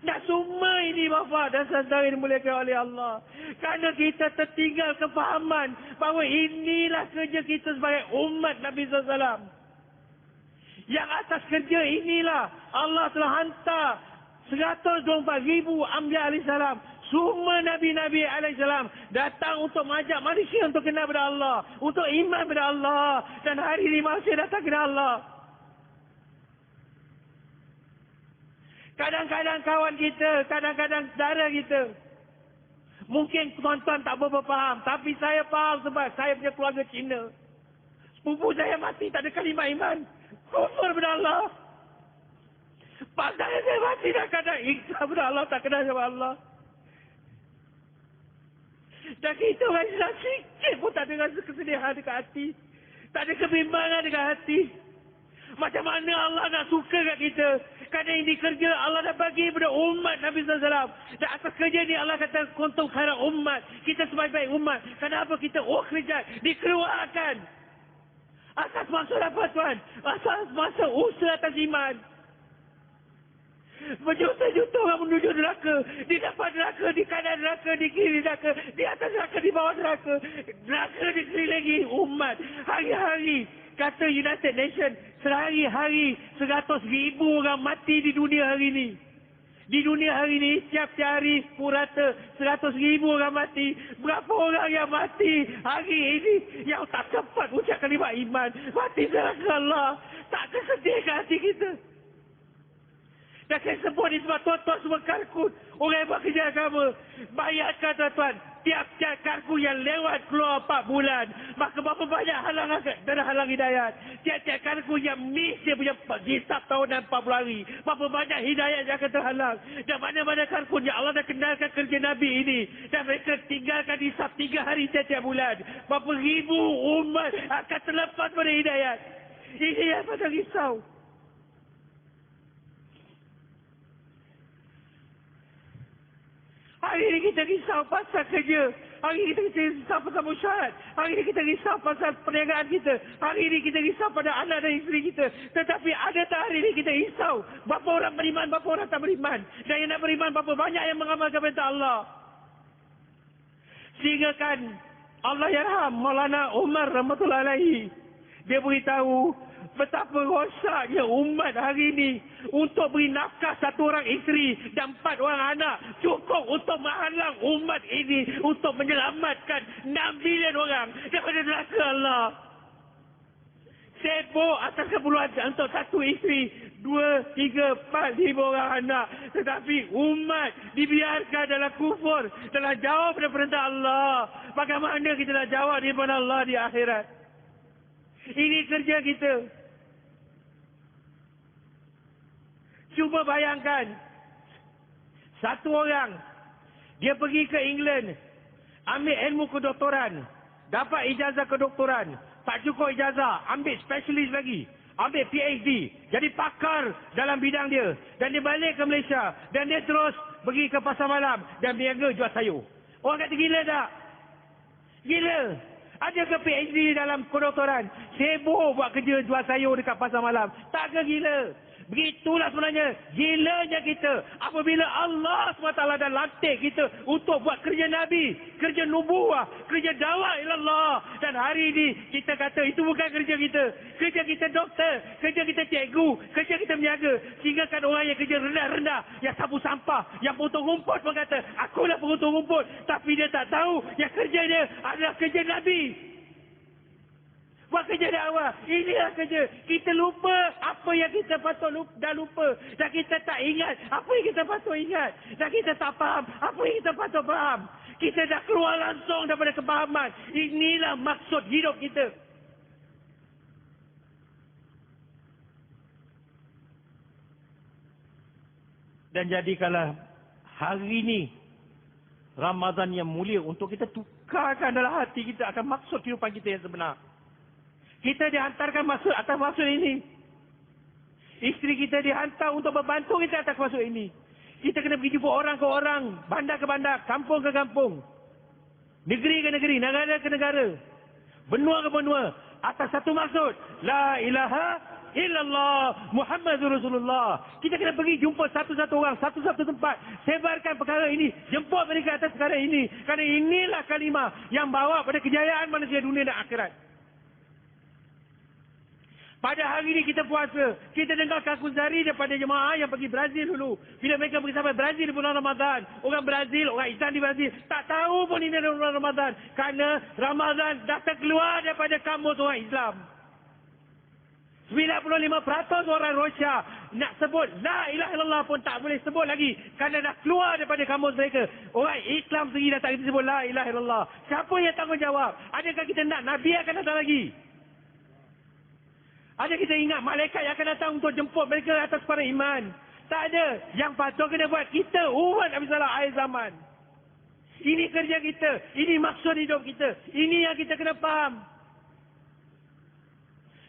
Dan semua ini bapa dan saudara yang dimuliakan oleh Allah, kerana kita tertinggal kefahaman bahawa inilah kerja kita sebagai umat Nabi SAW. Yang atas kerja inilah Allah telah hantar 124,000 Anbiya alaihissalam. Semua Nabi-Nabi alaihissalam datang untuk mengajak manusia untuk kenal kepada Allah, untuk iman kepada Allah. Dan hari ini manusia datang kepada Allah. Kadang-kadang kawan kita, kadang-kadang saudara kita, mungkin tuan-tuan tak berapa faham, tapi saya faham sebab saya punya keluarga Cina. Sepupu saya mati tak ada kalimat iman, kufur kepada Allah. Padahal saya mati tak kadang ikhlas kepada Allah, tak kenal sama Allah. Dan kita orang Islam sikit pun tak ada rasa kesedihan dekat hati, tak ada kebimbangan dekat hati. Macam mana Allah nak suka kat kita? Kerana ini kerja Allah dah bagi kepada umat Nabi SAW. Dan atas kerja ni Allah kata kuntum khairal umat. Kita sebaik-baik umat. Kenapa kita ukhrijat, dikeluarkan? Asas maksud apa tuan? Asas maksud usaha atas iman. Berjuta-juta orang menuju neraka. Di depan neraka, di kanan neraka, di kiri neraka, di atas neraka, di bawah neraka. Neraka dikelilingi umat. Hari-hari, kata United Nations, sehari-hari 100,000 orang mati di dunia hari ini. Di dunia hari ini, tiap-tiap hari purata 100,000 orang mati. Berapa orang yang mati hari ini yang tak sempat ucap kalimat iman, mati neraka Allah. Tak kesedih ke hati kita? Dan saya sebut ni sebab tuan-tuan semua karkun, orang yang buat kerja agama, bayarkan tuan-tuan, tiap-tiap karku yang lewat keluar 4 bulan, maka berapa banyak halangan dan halang hidayat. Tiap-tiap karku yang miss dia punya hisab tahunan 40 hari, berapa banyak hidayat yang akan terhalang. Dan mana-mana karku yang Allah dah kenalkan kerja Nabi ini, dan mereka tinggalkan hisab 3 hari tiap-tiap bulan, berapa ribu umat akan terlepas pada hidayat. Ini yang pada risau. Hari ini kita risau pasal kerja. Hari ini kita risau pasal musyarat. Hari ini kita risau pasal perniagaan kita. Hari ini kita risau pada anak dan isteri kita. Tetapi ada tak hari ini kita risau berapa orang beriman, berapa orang tak beriman. Dan yang nak beriman, berapa banyak yang mengamalkan perintah Allah. Sehingga kan Allah yarham Maulana Umar rahmatullahi alaihi, dia beritahu betapa rosaknya umat hari ini untuk beri nafkah 1 orang isteri dan 4 orang anak cukup untuk menghalang umat ini untuk menyelamatkan 6 bilion orang daripada neraka Allah. Sibuk atas keperluan untuk 1 isteri, 2, 3, 4, 5 orang anak. Tetapi umat dibiarkan dalam kufur, dalam jawab pada perintah Allah. Bagaimana kita nak jawab di depan Allah di akhirat? Ini kerja kita. Cuba bayangkan, 1 orang, dia pergi ke England, ambil ilmu kedoktoran, dapat ijazah kedoktoran, tak cukup ijazah, ambil spesialis lagi, ambil PhD, jadi pakar dalam bidang dia, dan dia balik ke Malaysia, dan dia terus pergi ke pasar malam, dan berniaga jual sayur. Orang kata gila tak? Gila. Ada ke PhD dalam kedoktoran, sibuk buat kerja jual sayur dekat pasar malam? Tak ke gila? Begitulah sebenarnya gilanya kita apabila Allah SWT dah lantik kita untuk buat kerja Nabi, kerja nubuah, kerja dakwah ilallah. Dan hari ini kita kata itu bukan kerja kita. Kerja kita doktor, kerja kita cikgu, kerja kita meniaga. Sehingga kan orang yang kerja rendah-rendah, yang sapu sampah, yang potong rumput pun kata, akulah potong rumput. Tapi dia tak tahu yang kerja dia adalah kerja Nabi. Buat kerja dakwah. Inilah kerja. Kita lupa apa yang kita dah lupa. Dan kita tak ingat apa yang kita patut ingat. Dan kita tak faham apa yang kita patut faham. Kita dah keluar langsung daripada kepahaman. Inilah maksud hidup kita. Dan jadikanlah hari ini Ramadan yang mulia untuk kita tukarkan dalam hati kita akan maksud kehidupan kita yang sebenar. Kita dihantarkan atas maksud ini. Isteri kita dihantar untuk membantu kita atas maksud ini. Kita kena pergi jumpa orang ke orang, bandar ke bandar, kampung ke kampung, negeri ke negeri, negara ke negara, benua ke benua, atas satu maksud. La ilaha illallah Muhammadur Rasulullah. Kita kena pergi jumpa satu-satu orang, satu-satu tempat, sebarkan perkara ini, jemput mereka atas perkara ini. Kerana inilah kalimah yang bawa pada kejayaan manusia dunia dan akhirat. Pada hari ini kita puasa, kita dengar kakus dari daripada jemaah yang pergi Brazil dulu. Bila mereka pergi sampai Brazil di bulan Ramadan, orang Brazil, orang Islam di Brazil tak tahu pun ini adalah bulan Ramadan. Kerana Ramadan dah terkeluar daripada kamus orang Islam. 95% orang Rosya nak sebut La ilaha illallah pun tak boleh sebut lagi. Kerana dah keluar daripada kamus mereka. Orang Islam sendiri dah tak boleh sebut La ilaha illallah. Siapa yang tanggungjawab? Adakah kita nak Nabi akan datang lagi? Ada kita ingat malaikat yang akan datang untuk jemput mereka atas para iman? Tak ada. Yang patut kena buat kita umat Nabi Sallallahu akhir zaman. Ini kerja kita. Ini maksud hidup kita. Ini yang kita kena faham.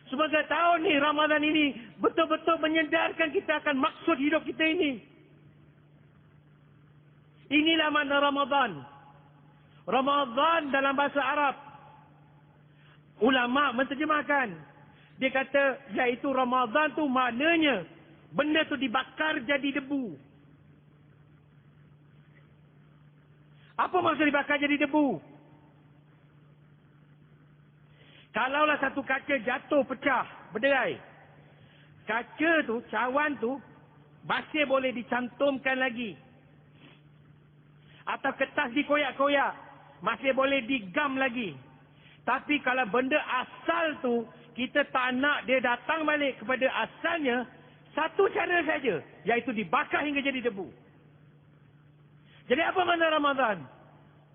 Semoga tahun ni, Ramadan ini betul-betul menyedarkan kita akan maksud hidup kita ini. Inilah makna Ramadan. Ramadan dalam bahasa Arab, ulama menterjemahkan. Dia kata, iaitu Ramadan tu maknanya benda tu dibakar jadi debu. Apa maksud dibakar jadi debu? Kalaulah satu kaca jatuh, pecah, berderai. Kaca tu, cawan tu, masih boleh dicantumkan lagi. Atau kertas dikoyak-koyak, masih boleh digam lagi. Tapi kalau benda asal tu, kita tak nak dia datang balik kepada asalnya, satu cara saja, iaitu dibakar hingga jadi debu. Jadi apa makna Ramadan?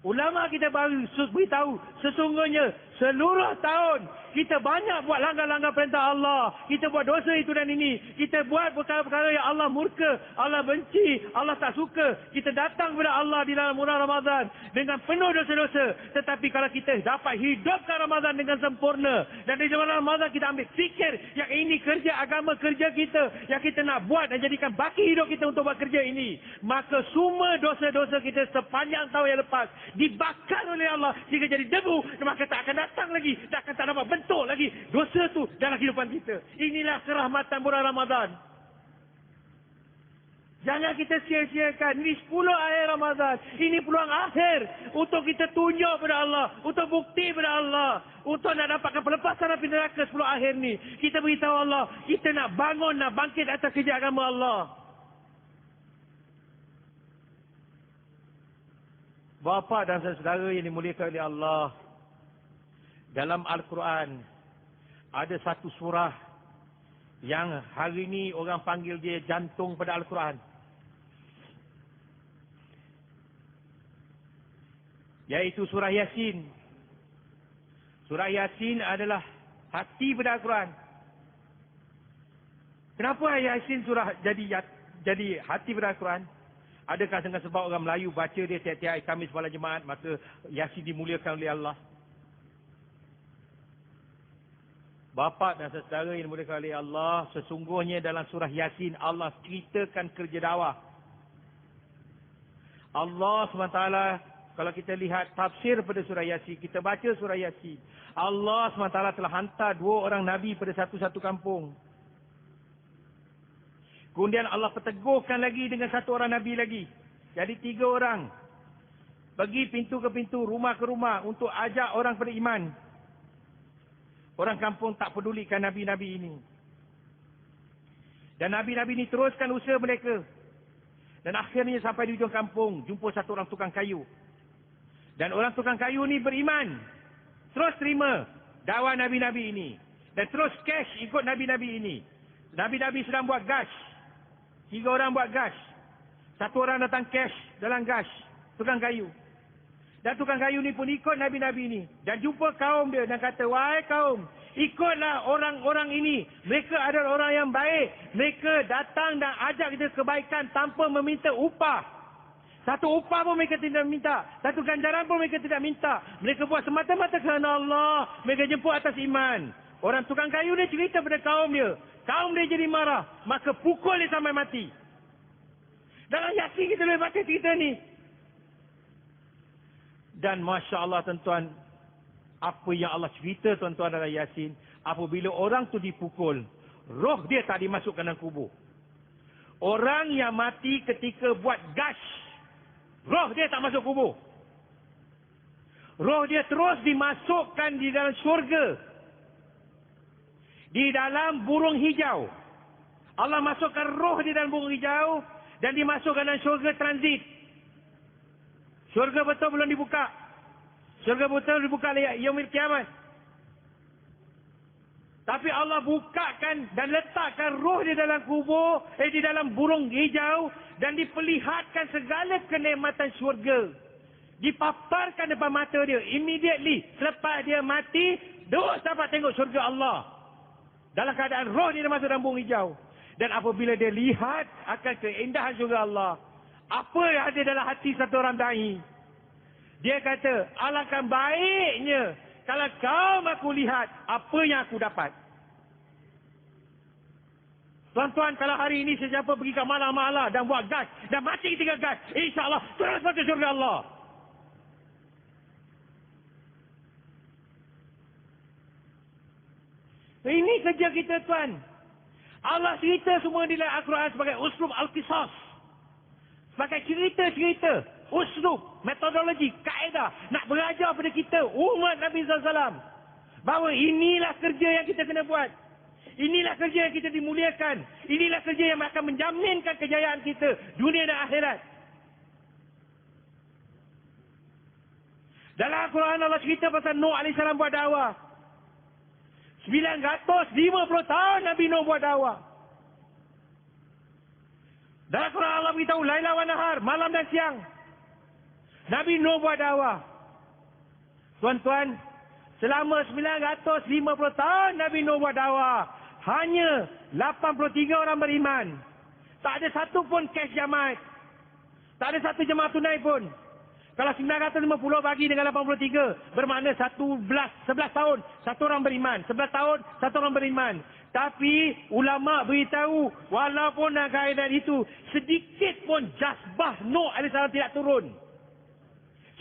Ulama kita baru beritahu, sesungguhnya seluruh tahun kita banyak buat langgar-langgar perintah Allah. Kita buat dosa itu dan ini. Kita buat perkara-perkara yang Allah murka, Allah benci, Allah tak suka. Kita datang kepada Allah di dalam bulan Ramadan dengan penuh dosa-dosa. Tetapi kalau kita dapat hidupkan Ramadan dengan sempurna, dan di dalam Ramadan kita ambil fikir yang ini kerja agama, kerja kita yang kita nak buat dan jadikan baki hidup kita untuk buat kerja ini, maka semua dosa-dosa kita sepanjang tahun yang lepas dibakar oleh Allah sehingga jadi debu, maka tak akan datang lagi, tak dapat bentuk lagi dosa tu dalam kehidupan kita. Inilah kerahmatan bulan Ramadan. Jangan kita sia-siakan. Ini 10 akhir Ramadan. Ini peluang akhir untuk kita tunjuk pada Allah, untuk bukti pada Allah, untuk nak dapatkan pelepasan api neraka 10 akhir ni. Kita beritahu Allah, kita nak bangun, nak bangkit atas kerja agama Allah. Bapa dan saudara yang dimuliakan oleh Allah, dalam Al-Quran ada satu surah yang hari ini orang panggil dia jantung pada Al-Quran, yaitu surah Yasin. Surah Yasin adalah hati pada Al-Quran. Kenapa Yasin surah jadi hati pada Al-Quran? Adakah dengan sebab orang Melayu baca dia tiap-tiap hari Khamis malam Jumaat, maka Yasin dimuliakan oleh Allah? Bapa dan saudara yang dimuliakan oleh Allah, sesungguhnya dalam surah Yasin Allah ceritakan kerja dakwah. Allah SWT, kalau kita lihat tafsir pada surah Yasin, kita baca surah Yasin, Allah SWT telah hantar 2 orang Nabi pada satu-satu kampung. Kemudian Allah perteguhkan lagi dengan 1 orang Nabi lagi. Jadi 3 orang. Pergi pintu ke pintu, rumah ke rumah untuk ajak orang beriman. Orang kampung tak pedulikan Nabi-Nabi ini. Dan Nabi-Nabi ini teruskan usaha mereka. Dan akhirnya sampai di ujung kampung, jumpa 1 orang tukang kayu. Dan orang tukang kayu ni beriman. Terus terima. dakwah Nabi-Nabi ini. Dan terus cash ikut Nabi-Nabi ini. Nabi-Nabi sedang buat gas. 3 orang buat gas. 1 orang datang cash dalam gas. Tukang kayu. Dan tukang kayu ni pun ikut Nabi-Nabi ini. Dan jumpa kaum dia dan kata, wahai kaum, ikutlah orang-orang ini. Mereka adalah orang yang baik. Mereka datang dan ajak kita kebaikan tanpa meminta upah. Satu upah pun mereka tidak minta. Satu ganjaran pun mereka tidak minta. Mereka buat semata-mata kerana Allah. Mereka jemput atas iman. Orang tukang kayu ni cerita pada kaum dia. Kaum dia jadi marah. Maka pukul dia sampai mati. Dalam Yasin kita boleh baca cerita ni. Dan Masya Allah tuan-tuan. Apa yang Allah cerita tuan-tuan dalam Yasin. Apabila orang tu dipukul. Roh dia tak dimasukkan dalam kubur. Orang yang mati ketika buat gas. Roh dia tak masuk kubur. Roh dia terus dimasukkan di dalam syurga. Di dalam burung hijau. Allah masukkan roh di dalam burung hijau. Dan dimasukkan dalam syurga transit. Syurga betul belum dibuka. Syurga betul dibuka yaumil kiamat. Tapi Allah bukakan dan letakkan roh di dalam kubur. Di dalam burung hijau. Dan diperlihatkan segala kenikmatan syurga. Dipaparkan depan mata dia. Immediately. Selepas dia mati. Terus dapat tengok syurga Allah. Dalam keadaan roh dia masuk dalam burung hijau. Dan apabila dia lihat akan keindahan syurga Allah. Apa yang ada dalam hati satu orang da'i. Dia kata, alangkah baiknya kalau kau aku lihat apa yang aku dapat. Tuan-tuan, kalau hari ini sesiapa pergi ke malam-malam dan buat gas. Dan mati ketika gas. InsyaAllah terus masuk syurga Allah. Ini kerja kita tuan. Allah cerita semua di dalam Al-Quran sebagai uslub al-qisas. Sebagai cerita-cerita. Uslub, metodologi, kaedah. Nak berajar pada kita, umat Nabi SAW. Bahawa inilah kerja yang kita kena buat. Inilah kerja yang kita dimuliakan. Inilah kerja yang akan menjaminkan kejayaan kita. Dunia dan akhirat. Dalam Al-Quran Allah cerita pasal Nuh AS buat dakwah. 950 tahun Nabi Nuh buat dakwah. Dalam Quran Allah beritahu Laila wa Nahar, malam dan siang. Nabi Nuh buat dakwah. Tuan-tuan, selama 950 tahun Nabi Nuh buat dakwah, hanya 83 orang beriman. Tak ada satu pun cash jamaat. Tak ada satu jemaah tunai pun. Kalau 950 bagi dengan 83, bermakna 11 tahun, satu orang beriman. 11 tahun, satu orang beriman. Tapi ulama beritahu, walaupun dalam keadaan itu, sedikit pun jazbah Nuh AS tidak turun.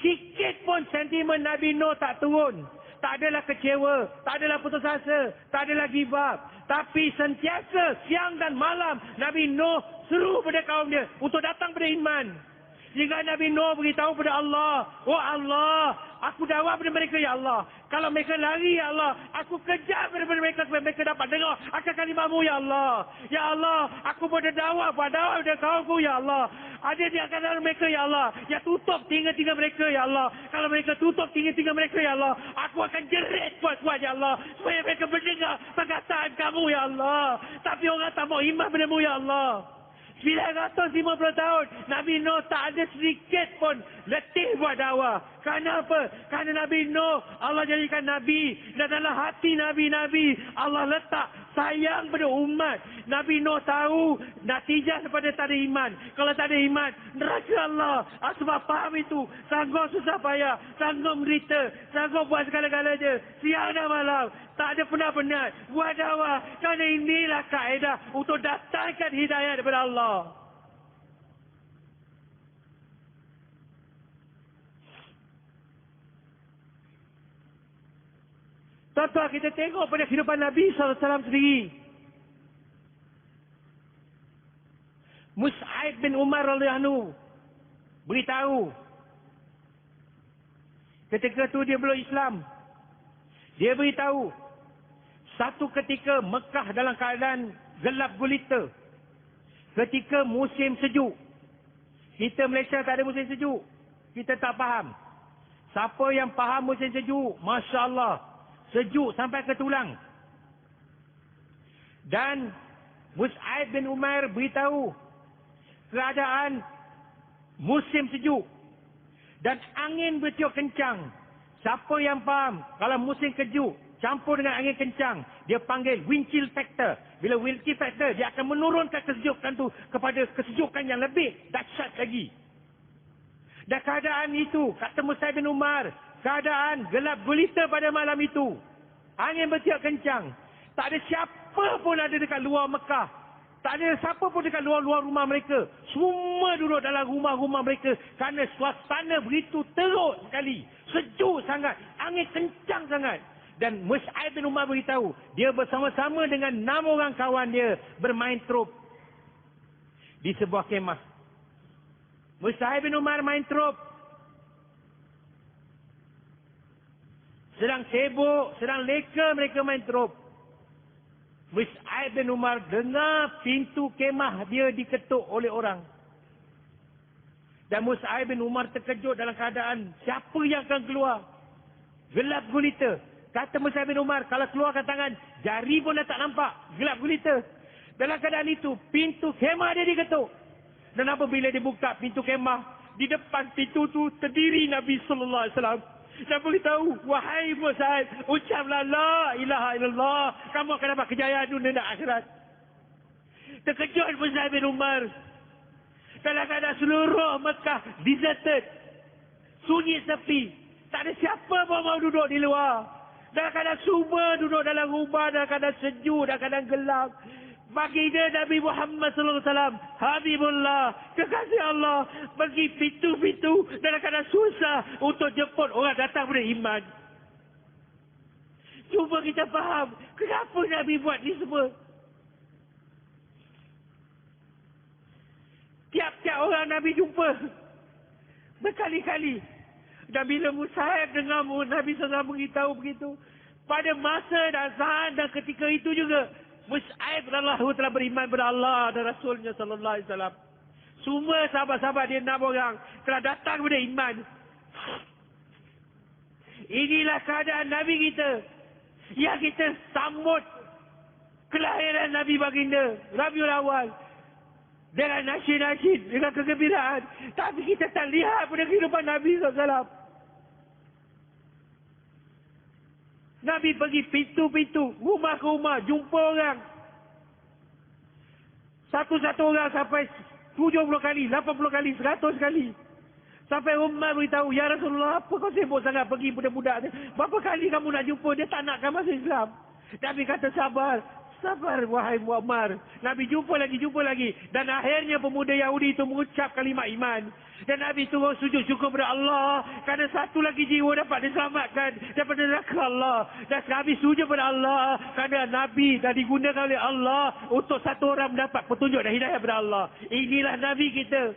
Sikit pun sentimen Nabi Nuh tak turun. Tak adalah kecewa, tak adalah putus asa, tak adalah give up. Tapi sentiasa siang dan malam Nabi Nuh seru pada kaum dia untuk datang pada iman. Jika Nabi Nuh beritahu pada Allah, oh Allah, aku dakwah pada mereka ya Allah. Kalau mereka lari ya Allah, aku kejar daripada mereka supaya mereka dapat dengar akan kalimahmu ya Allah. Ya Allah, aku berdakwah pada kaumku ya Allah. Ada di antara mereka ya Allah, ya tutup telinga-telinga mereka ya Allah. Kalau mereka tutup telinga-telinga mereka ya Allah, aku akan jerit kuat-kuat ya Allah, supaya mereka mendengar perkataan kamu ya Allah. Tapi orang tak mau iman padamu ya Allah. 950 tahun Nabi Nuh tak ada sedikit pun letih buat dakwah. Kenapa? Kerana Nabi Nuh Allah jadikan Nabi. Dan dalam hati Nabi-Nabi Allah letak sayang pada umat. Nabi Nuh tahu natijah daripada tak ada iman. Kalau tak ada iman, neraka Allah. Sebab faham itu, sanggup susah payah, sanggup menderita, sanggup buat segala-galanya siang dan malam. Tak ada penat-penat buat dakwah. Kerana inilah kaedah untuk datangkan hidayah daripada Allah. Tuan-tuan, kita tengok pada kehidupan Nabi SAW sendiri. Mus'ab bin Umar radhiyallahu anhu beritahu. Ketika itu dia belum Islam. Dia beritahu. Satu ketika Mekah dalam keadaan gelap gulita. Ketika musim sejuk. Kita Malaysia tak ada musim sejuk. Kita tak faham. Siapa yang faham musim sejuk, Masya Allah. Sejuk sampai ke tulang. Dan Mus'ab bin Umair beritahu keadaan musim sejuk dan angin bertiup kencang. Siapa yang faham kalau musim sejuk campur dengan angin kencang, dia panggil wind chill factor. Bila wind chill factor, dia akan menurunkan kesejukan tu kepada kesejukan yang lebih dahsyat lagi. Dan keadaan itu, kata Mus'ab bin Umar, keadaan gelap gulita pada malam itu. Angin bertiup kencang. Tak ada siapa pun ada dekat luar Mekah. Tak ada siapa pun dekat luar-luar rumah mereka. Semua duduk dalam rumah-rumah mereka kerana suasana begitu teruk sekali. Sejuk sangat. Angin kencang sangat. Dan Mus'ab bin Umar beritahu, dia bersama-sama dengan 6 orang kawan dia bermain trop di sebuah kemah. Mus'ab bin Umar main trop. Sedang sibuk, sedang leka mereka main trop. Mus'ab bin Umar dengar pintu kemah dia diketuk oleh orang. Dan Mus'ab bin Umar terkejut dalam keadaan siapa yang akan keluar. Gelap gulita. Kata Mus'ab bin Umar, kalau keluarkan tangan, jari pun dah tak nampak. Gelap gulita. Dalam keadaan itu, pintu kemah dia diketuk. Dan apabila dia buka pintu kemah, di depan pintu tu terdiri Nabi SAW. Dan beritahu, wahai Mus'ab, ucaplah la ilaha illallah. Kamu akan dapat kejayaan dunia dan akhirat. Terkejut Mus'ab bin Umar. Dalam keadaan seluruh Mekah deserted. Sunyi sepi. Tak ada siapa pun mau duduk di luar. Dalam keadaan semua duduk dalam rumah, dalam keadaan sejuk, dalam keadaan gelap. Baginda Nabi Muhammad SAW, Habibullah, kekasih Allah, pergi pintu-pintu dalam keadaan susah untuk jemput orang datang beriman. Cuba kita faham, kenapa Nabi buat ni semua? Tiap-tiap orang Nabi jumpa, berkali-kali. Dan bila Mus'ab dengar Nabi SAW beritahu begitu, pada masa dan saat dan ketika itu juga, Mus'ab radhiyallahu telah beriman kepada Allah dan Rasulnya sallallahu alaihi wasallam. Semua sahabat-sahabat dia 6 orang telah datang kepada iman. Inilah keadaan Nabi kita. Yang kita sambut kelahiran Nabi baginda Rabiul Awal dengan nasyid-nasyid, dengan kegembiraan. Tapi kita tak lihat pada kehidupan Nabi SAW. Nabi pergi pintu-pintu, rumah ke rumah, jumpa orang. Satu-satu orang sampai 70 kali, 80 kali, 100 kali. Sampai Umar beritahu, ya Rasulullah, apa kau sibuk sangat pergi budak-budak? Berapa kali kamu nak jumpa? Dia tak nakkan masuk Islam. Nabi kata, sabar. Sabar, wahai Umar. Nabi jumpa lagi. Dan akhirnya pemuda Yahudi itu mengucap kalimat iman. Dan Nabi turun sujud syukur kepada Allah. Kerana satu lagi jiwa dapat diselamatkan daripada neraka Allah. Dan Nabi sujud kepada Allah. Kerana Nabi dah digunakan oleh Allah untuk satu orang mendapat petunjuk dan hidayah kepada Allah. Inilah Nabi kita.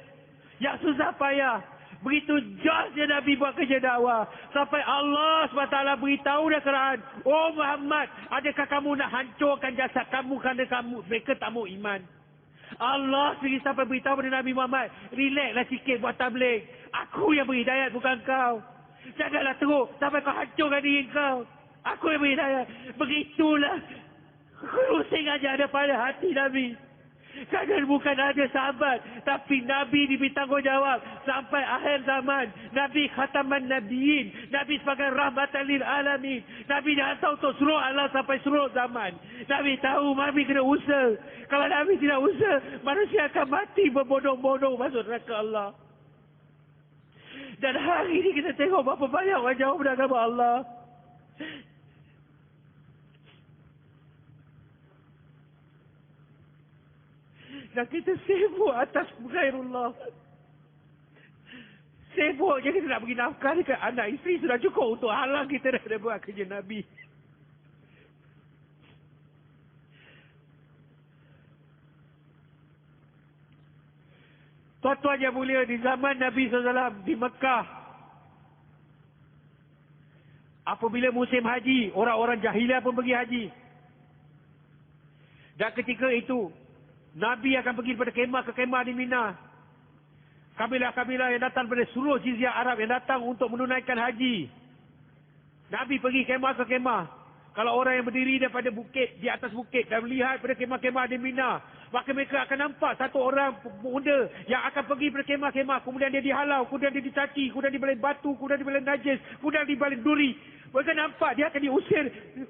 Yang susah payah. Begitu jasnya Nabi buat kerja dakwah. Sampai Allah SWT beritahu dalam Quran, oh Muhammad, adakah kamu nak hancurkan jasad kamu kerana mereka tak mau iman? Allah sendiri sampai beritahu kepada Nabi Muhammad, relaxlah sikit buat tabligh. Aku yang beri hidayat, bukan kau. Janganlah teruk sampai kau hancurkan diri kau. Aku yang beri hidayat. Begitulah kerusing aja ada pada hati Nabi. Kadang bukan ada sahabat, tapi Nabi diberi tanggungjawab sampai akhir zaman. Nabi khataman nabiyin, Nabi sebagai rahmatan lil alamin. Nabi dihantar untuk seluruh alam sampai seluruh zaman. Nabi tahu Nabi kena usaha. Kalau Nabi tidak usaha, manusia akan mati berbondong-bondong masuk neraka Allah. Dan hari ini kita tengok berapa banyak orang jauh dari agama Allah. Dan kita sibuk atas ghairullah. Sibuk je kita nak bagi nafkah dekat anak isteri sudah cukup untuk halang kita daripada buat kerja Nabi. Tuan-tuan yang mulia, di zaman Nabi SAW di Mekah, apabila musim haji, orang-orang jahiliah pun pergi haji. Dan ketika itu Nabi akan pergi pada kemah ke kemah di Mina. Kabilah-kabilah yang datang dari seluruh jizya Arab yang datang untuk menunaikan haji. Nabi pergi kemah ke kemah. Kalau orang yang berdiri daripada bukit, di atas bukit dan melihat pada kemah-kemah di Mina, maka mereka akan nampak satu orang pemuda yang akan pergi pada kemah-kemah, kemudian dia dihalau, kemudian dia dicaci, kemudian dibalik batu, kemudian dibalik najis, kemudian dibalik duri. Mereka nampak dia akan diusir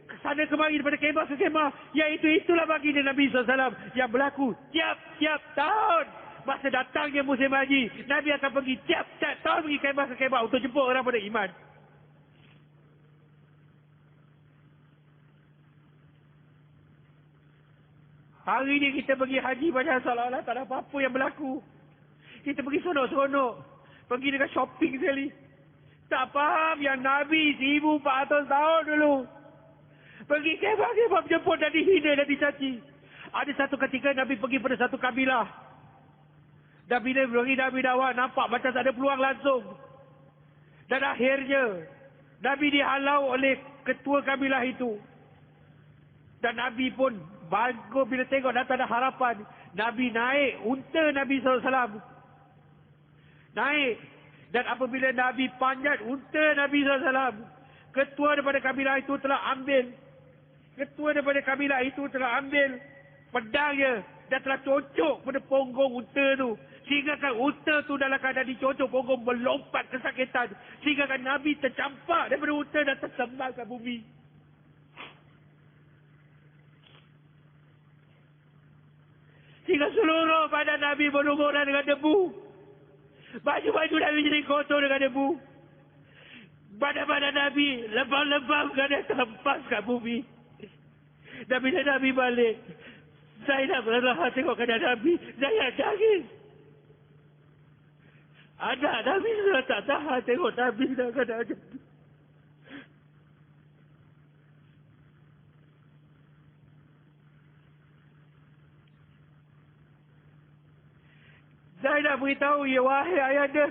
ke sana kemari daripada kemah ke kemah. Itulah baginda Nabi SAW yang berlaku tiap-tiap tahun. Masa datangnya musim haji, Nabi akan pergi tiap-tiap tahun pergi kemah ke kemah untuk jemput orang pada iman. Hari ini kita pergi haji macam seolah-olah tak ada apa-apa yang berlaku. Kita pergi seronok-seronok. Pergi dengan shopping sekali. Tak faham yang Nabi 1400 tahun dulu. Pergi kemah-kemah jemput dan dihina dan dicaci. Ada satu ketika Nabi pergi pada satu kabilah. Dan bila Nabi dakwah nampak macam tak ada peluang langsung. Dan akhirnya Nabi dihalau oleh ketua kabilah itu. Dan Nabi pun bagus bila tengok dah tak ada harapan. Nabi naik unta Nabi SAW. Naik. Dan apabila Nabi panjat unta Nabi SAW, ketua daripada kabilah itu telah ambil. Ketua daripada kabilah itu telah ambil pedangnya dan telah cocok pada punggung unta tu. Sehingga kan unta tu dalam keadaan dicocok punggung melompat kesakitan. Sehingga kan Nabi tercampak daripada unta dan tersembal ke bumi. Sehingga seluruh badan Nabi berlumuran dengan debu. Baju-baju Nabi jadi kotor dengan debu. Badan-badan Nabi lebam-lebam kerana terhempas kat bumi. Dan bila Nabi balik, Zainab berlahan tengok keadaan Nabi. Zainab nangis. Anak Nabi sudah tak tahan tengok Nabi dalam keadaan macam tu. Zainab beritahu, ya wahai ayahanda,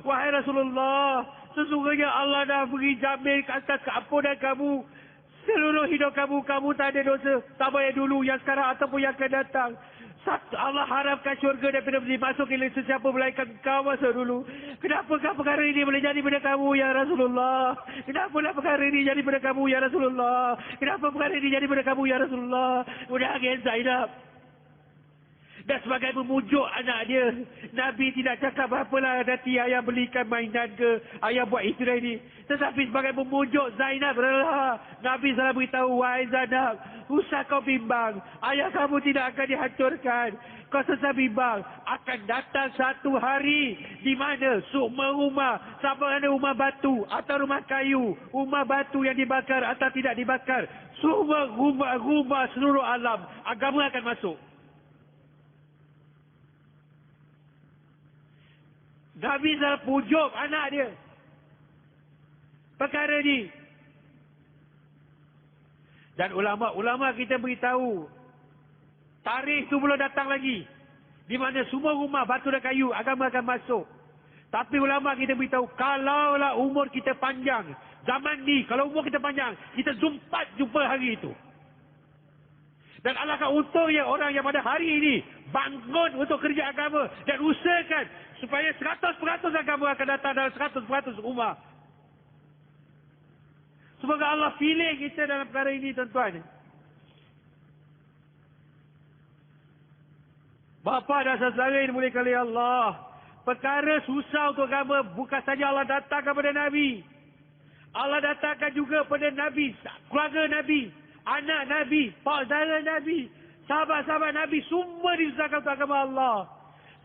wahai Rasulullah, sesungguhnya Allah dah beri jamin ke atas keampunan kamu. Seluruh hidup kamu, kamu tak ada dosa. Sama yang dulu, yang sekarang ataupun yang akan datang. Allah harapkan syurga daripada masuk oleh sesiapa melainkan kau masa dulu. Kenapakah perkara ini boleh jadi pada kamu, ya Rasulullah? Kenapalah perkara ini jadi pada kamu, ya Rasulullah? Kenapa perkara ini jadi pada kamu, ya Rasulullah? Udah angin Zainab. Dan sebagai memujuk anak dia, Nabi tidak cakap apalah nanti ayah belikan mainan ke, ayah buat isteri ini. Tetapi sebagai memujuk Zainab, Nabi salah beritahu, wahai Zainab, usah kau bimbang, ayah kamu tidak akan dihancurkan. Kau sesat bimbang, akan datang satu hari di mana semua rumah, sama ada rumah batu atau rumah kayu, rumah batu yang dibakar atau tidak dibakar, semua rumah seluruh alam, agama akan masuk. Nabi salah pujuk anak dia. Perkara ni. Dan ulama kita beritahu, tarikh tu belum datang lagi. Di mana semua rumah batu dan kayu, agama akan masuk. Tapi ulama kita beritahu, kalaulah umur kita panjang, zaman ni, kalau umur kita panjang, kita jumpa hari itu. Dan alangkah untungnya orang yang pada hari ini bangun untuk kerja agama dan usahakan supaya 100% agama akan datang dalam 100% umat. Semoga Allah pilih kita dalam perkara ini, tuan-tuan. Bapa dan saudara yang dimuliakan oleh Allah, perkara susah untuk agama bukan saja Allah datangkan kepada Nabi. Allah datangkan juga pada Nabi, keluarga Nabi, anak Nabi, saudara Nabi, sahabat-sahabat Nabi, semua disusahkan untuk agama Allah.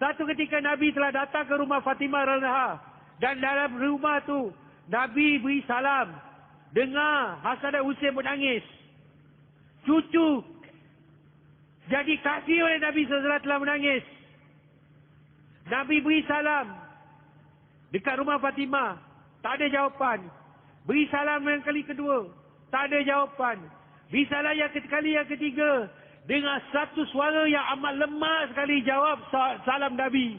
Satu ketika Nabi telah datang ke rumah Fatimah radhiyallahu, dan dalam rumah tu Nabi beri salam. Dengar Hasan dan Husain menangis. Cucu jadi kasih oleh Nabi SAW telah menangis. Nabi beri salam dekat rumah Fatimah, tak ada jawapan. Beri salam yang kali kedua, tak ada jawapan. Beri salam yang kali yang ketiga, dengan satu suara yang amat lemah sekali jawab salam Nabi.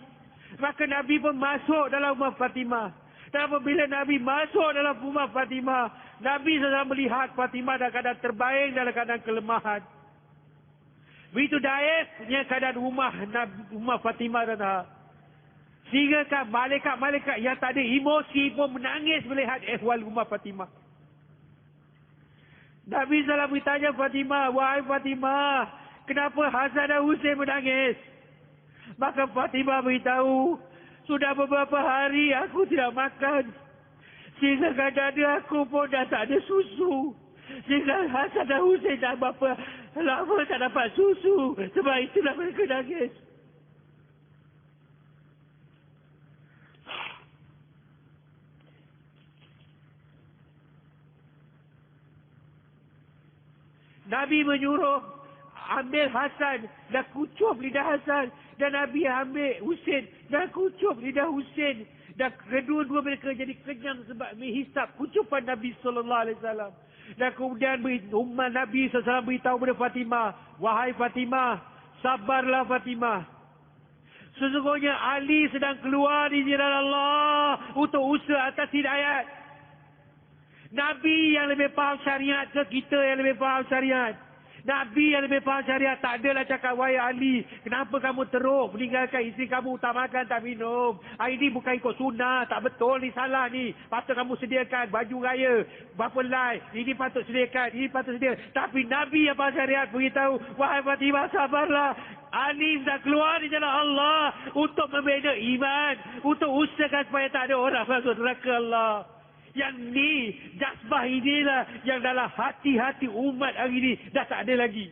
Maka Nabi pun masuk dalam rumah Fatimah. Dan apabila Nabi masuk dalam rumah Fatimah, Nabi sedang melihat Fatimah dalam keadaan terbaring, dalam keadaan kelemahan. Begitu daifnya keadaan rumah Fatimah dan sehingga kan malaikat-malaikat yang tak ada emosi pun menangis melihat ehwal rumah Fatimah. Nabi SAW bertanya Fatimah, wahai Fatimah, kenapa Hasan dan Husain menangis? Maka Fatimah beritahu, sudah beberapa hari aku tidak makan. Sehingga kadang-kadang aku pun dah tak ada susu. Sehingga Hasan dan Husain dah berapa lama tak dapat susu. Sebab itulah mereka nangis. Nabi menyuruh ambil Hasan dan kucup lidah Hasan. Dan Nabi ambil Husain dan kucup lidah Husain. Dan kedua-dua mereka jadi kenyang sebab menghisap kucupan Nabi SAW. Dan kemudian umat Nabi SAW beritahu kepada Fatimah, wahai Fatimah, sabarlah Fatimah. Sesungguhnya Ali sedang keluar di jalan Allah untuk usaha atas hidayat. Nabi yang lebih faham syariat ke kita yang lebih faham syariat? Nabi yang lebih faham syariat tak adalah cakap, wahai Ali, kenapa kamu teruk meninggalkan isteri kamu, tak makan, tak minum. Ini bukan ikut sunnah, tak betul, ni salah ni. Patut kamu sediakan baju raya, berapa lai, ini patut sediakan, ini patut sediakan. Tapi Nabi yang faham syariat beritahu, wahai Fatimah, sabarlah. Ali dah keluar di jalan Allah untuk membina iman, untuk usahakan supaya tak ada orang masuk neraka Allah. Yang ni, jazbah inilah yang dalam hati-hati umat hari ini dah tak ada lagi.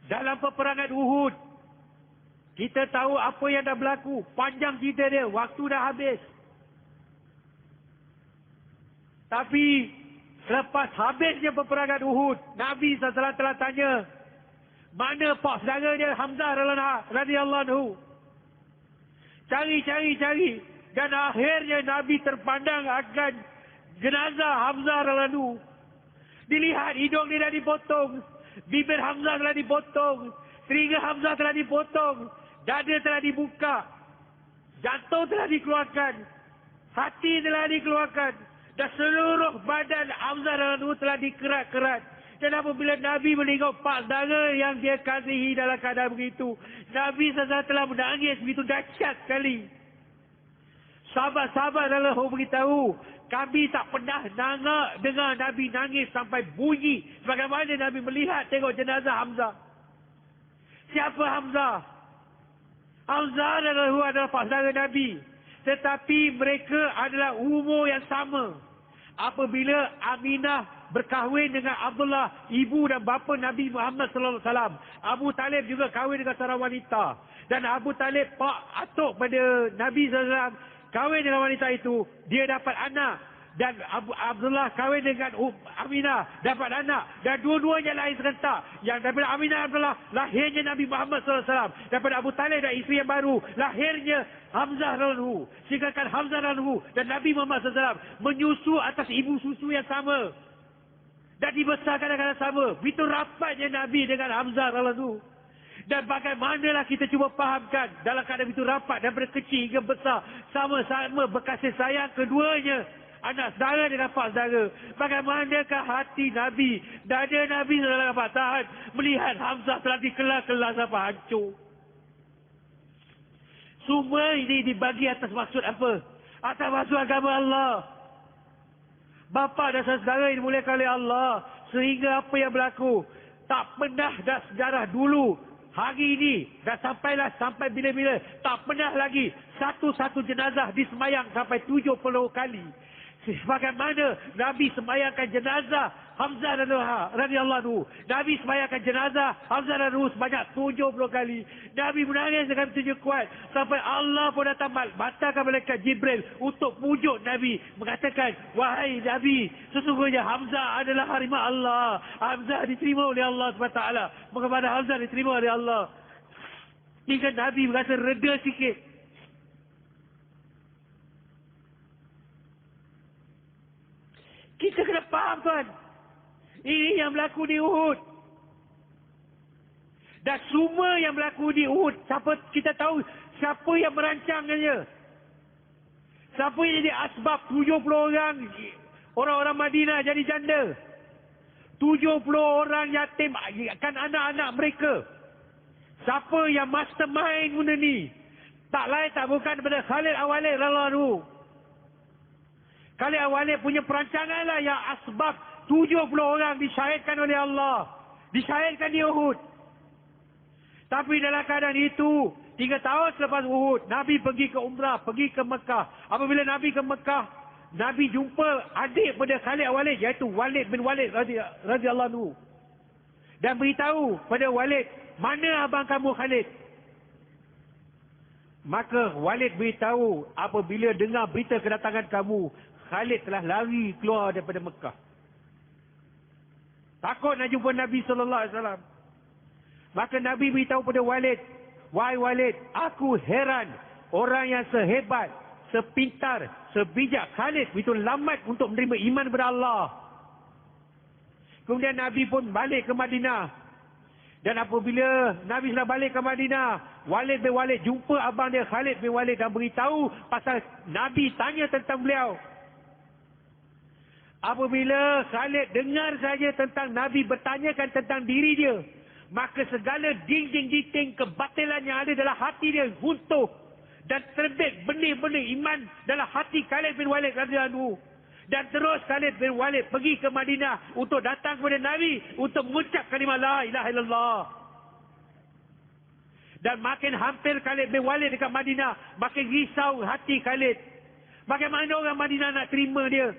Dalam peperangan Uhud, kita tahu apa yang dah berlaku. Panjang cerita dia, waktu dah habis. Tapi, selepas habisnya peperangan Uhud, Nabi SAW telah tanya, mana pak saudara dia Hamzah radhiyallahu anhu? Cari. Dan akhirnya Nabi terpandang akan jenazah Hamzah radhiyallahu anhu. Dilihat hidung dia dah dipotong, bibir Hamzah telah dipotong, telinga Hamzah telah dipotong, dada telah dibuka, jantung telah dikeluarkan, hati telah dikeluarkan, dan seluruh badan Hamzah radhiyallahu anhu telah dikerat-kerat. Dan apabila Nabi menengok pak saudara yang dia kasihi dalam keadaan begitu, Nabi SAW telah menangis begitu dahsyat sekali. Sahabat-sahabat dalam beritahu, kami tak pernah dengar Nabi nangis sampai bunyi sebagaimana Nabi melihat tengok jenazah Hamzah. Siapa Hamzah? Hamzah adalah pak saudara Nabi. Tetapi mereka adalah umur yang sama. Apabila Aminah berkahwin dengan Abdullah, ibu dan bapa Nabi Muhammad sallallahu alaihi wasallam. Abu Talib juga kahwin dengan seorang wanita. Dan Abu Talib, pak atuk pada Nabi sallallahu alaihi wasallam, kahwin dengan wanita itu, dia dapat anak. Dan Abdullah kahwin dengan Aminah, dapat anak. Dan dua-duanya lahir serentak. Yang daripada Aminah Abdullah, lahirnya Nabi Muhammad sallallahu alaihi wasallam. Daripada Abu Talib dan isteri yang baru, lahirnya Hamzah radhiyallahu anhu. Sehingga Hamzah radhiyallahu anhu dan Nabi Muhammad sallallahu alaihi wasallam menyusu atas ibu susu yang sama. Dan dibesarkan dengan sama. Begitu rapatnya Nabi dengan Hamzah radhiyallahu anhu. Dan bagaimanalah kita cuba fahamkan dalam keadaan begitu rapat daripada kecil hingga besar, sama-sama berkasih sayang keduanya, anak saudara dengan pak saudara. Bagaimanakah hati Nabi, dada Nabi dalam dapat tahan melihat Hamzah telah dikelar-kelar sampai hancur. Semua ini dibagi atas maksud apa? Atas maksud agama Allah. Bapa dan saudara yang dimuliakan oleh Allah, sehingga apa yang berlaku tak pernah dah sejarah dulu, hari ini dah sampai bila-bila, tak pernah lagi satu-satu jenazah disemayang sampai 70 kali. Sebagaimana Nabi semayangkan jenazah Hamzah radhiyallahu anhu. Nabi semayangkan jenazah Hamzah radhiyallahu anhu sebanyak 70 kali. Nabi menangis dengan begitu kuat sampai Allah pun datang batalkan malaikat Jibril untuk pujuk Nabi, mengatakan, wahai Nabi, sesungguhnya Hamzah adalah harimau Allah. Hamzah diterima oleh Allah SWT. Bagaimana Hamzah diterima oleh Allah? Hingga Nabi berasa reda sikit. Kita kena faham, tuan. Ini yang berlaku di Uhud. Dan semua yang berlaku di Uhud, kita tahu siapa yang merancangnya. Siapa yang jadi asbab 70 orang Madinah jadi janda. 70 orang yatim, kan anak-anak mereka. Siapa yang mastermind benda ni? Tak lain tak bukan daripada Khalid Al-Walid radhiyallahu anhu. Khalid Al-Walid punya perancangan lah yang asbab 70 orang disyahidkan oleh Allah. Disyahidkan di Uhud. Tapi dalam keadaan itu, 3 tahun selepas Uhud, Nabi pergi ke Umrah, pergi ke Mekah. Apabila Nabi ke Mekah, Nabi jumpa adik pada Khalid Al-Walid, iaitu Walid bin Walid radhiyallahu anhu. Dan beritahu pada Walid, mana abang kamu Khalid? Maka Walid beritahu, apabila dengar berita kedatangan kamu, Khalid telah lari keluar daripada Mekah. Takut nak jumpa Nabi SAW. Maka Nabi beritahu pada Walid, wahai Walid, aku heran orang yang sehebat, sepintar, sebijak Khalid begitu lambat untuk menerima iman kepada Allah. Kemudian Nabi pun balik ke Madinah. Dan apabila Nabi sudah balik ke Madinah, Walid bin Walid jumpa abang dia Khalid bin Walid dan beritahu pasal Nabi tanya tentang beliau. Apabila Khalid dengar saja tentang Nabi bertanyakan tentang diri dia, maka segala dinding-dinding kebatilan yang ada dalam hati dia runtuh dan terbit benih-benih iman dalam hati Khalid bin Walid radhiyallahu anhu. Dan terus Khalid bin Walid pergi ke Madinah untuk datang kepada Nabi untuk mengucap kalimah la ilaha illallah. Dan makin hampir Khalid bin Walid dekat Madinah, makin risau hati Khalid. Bagaimana orang Madinah nak terima dia?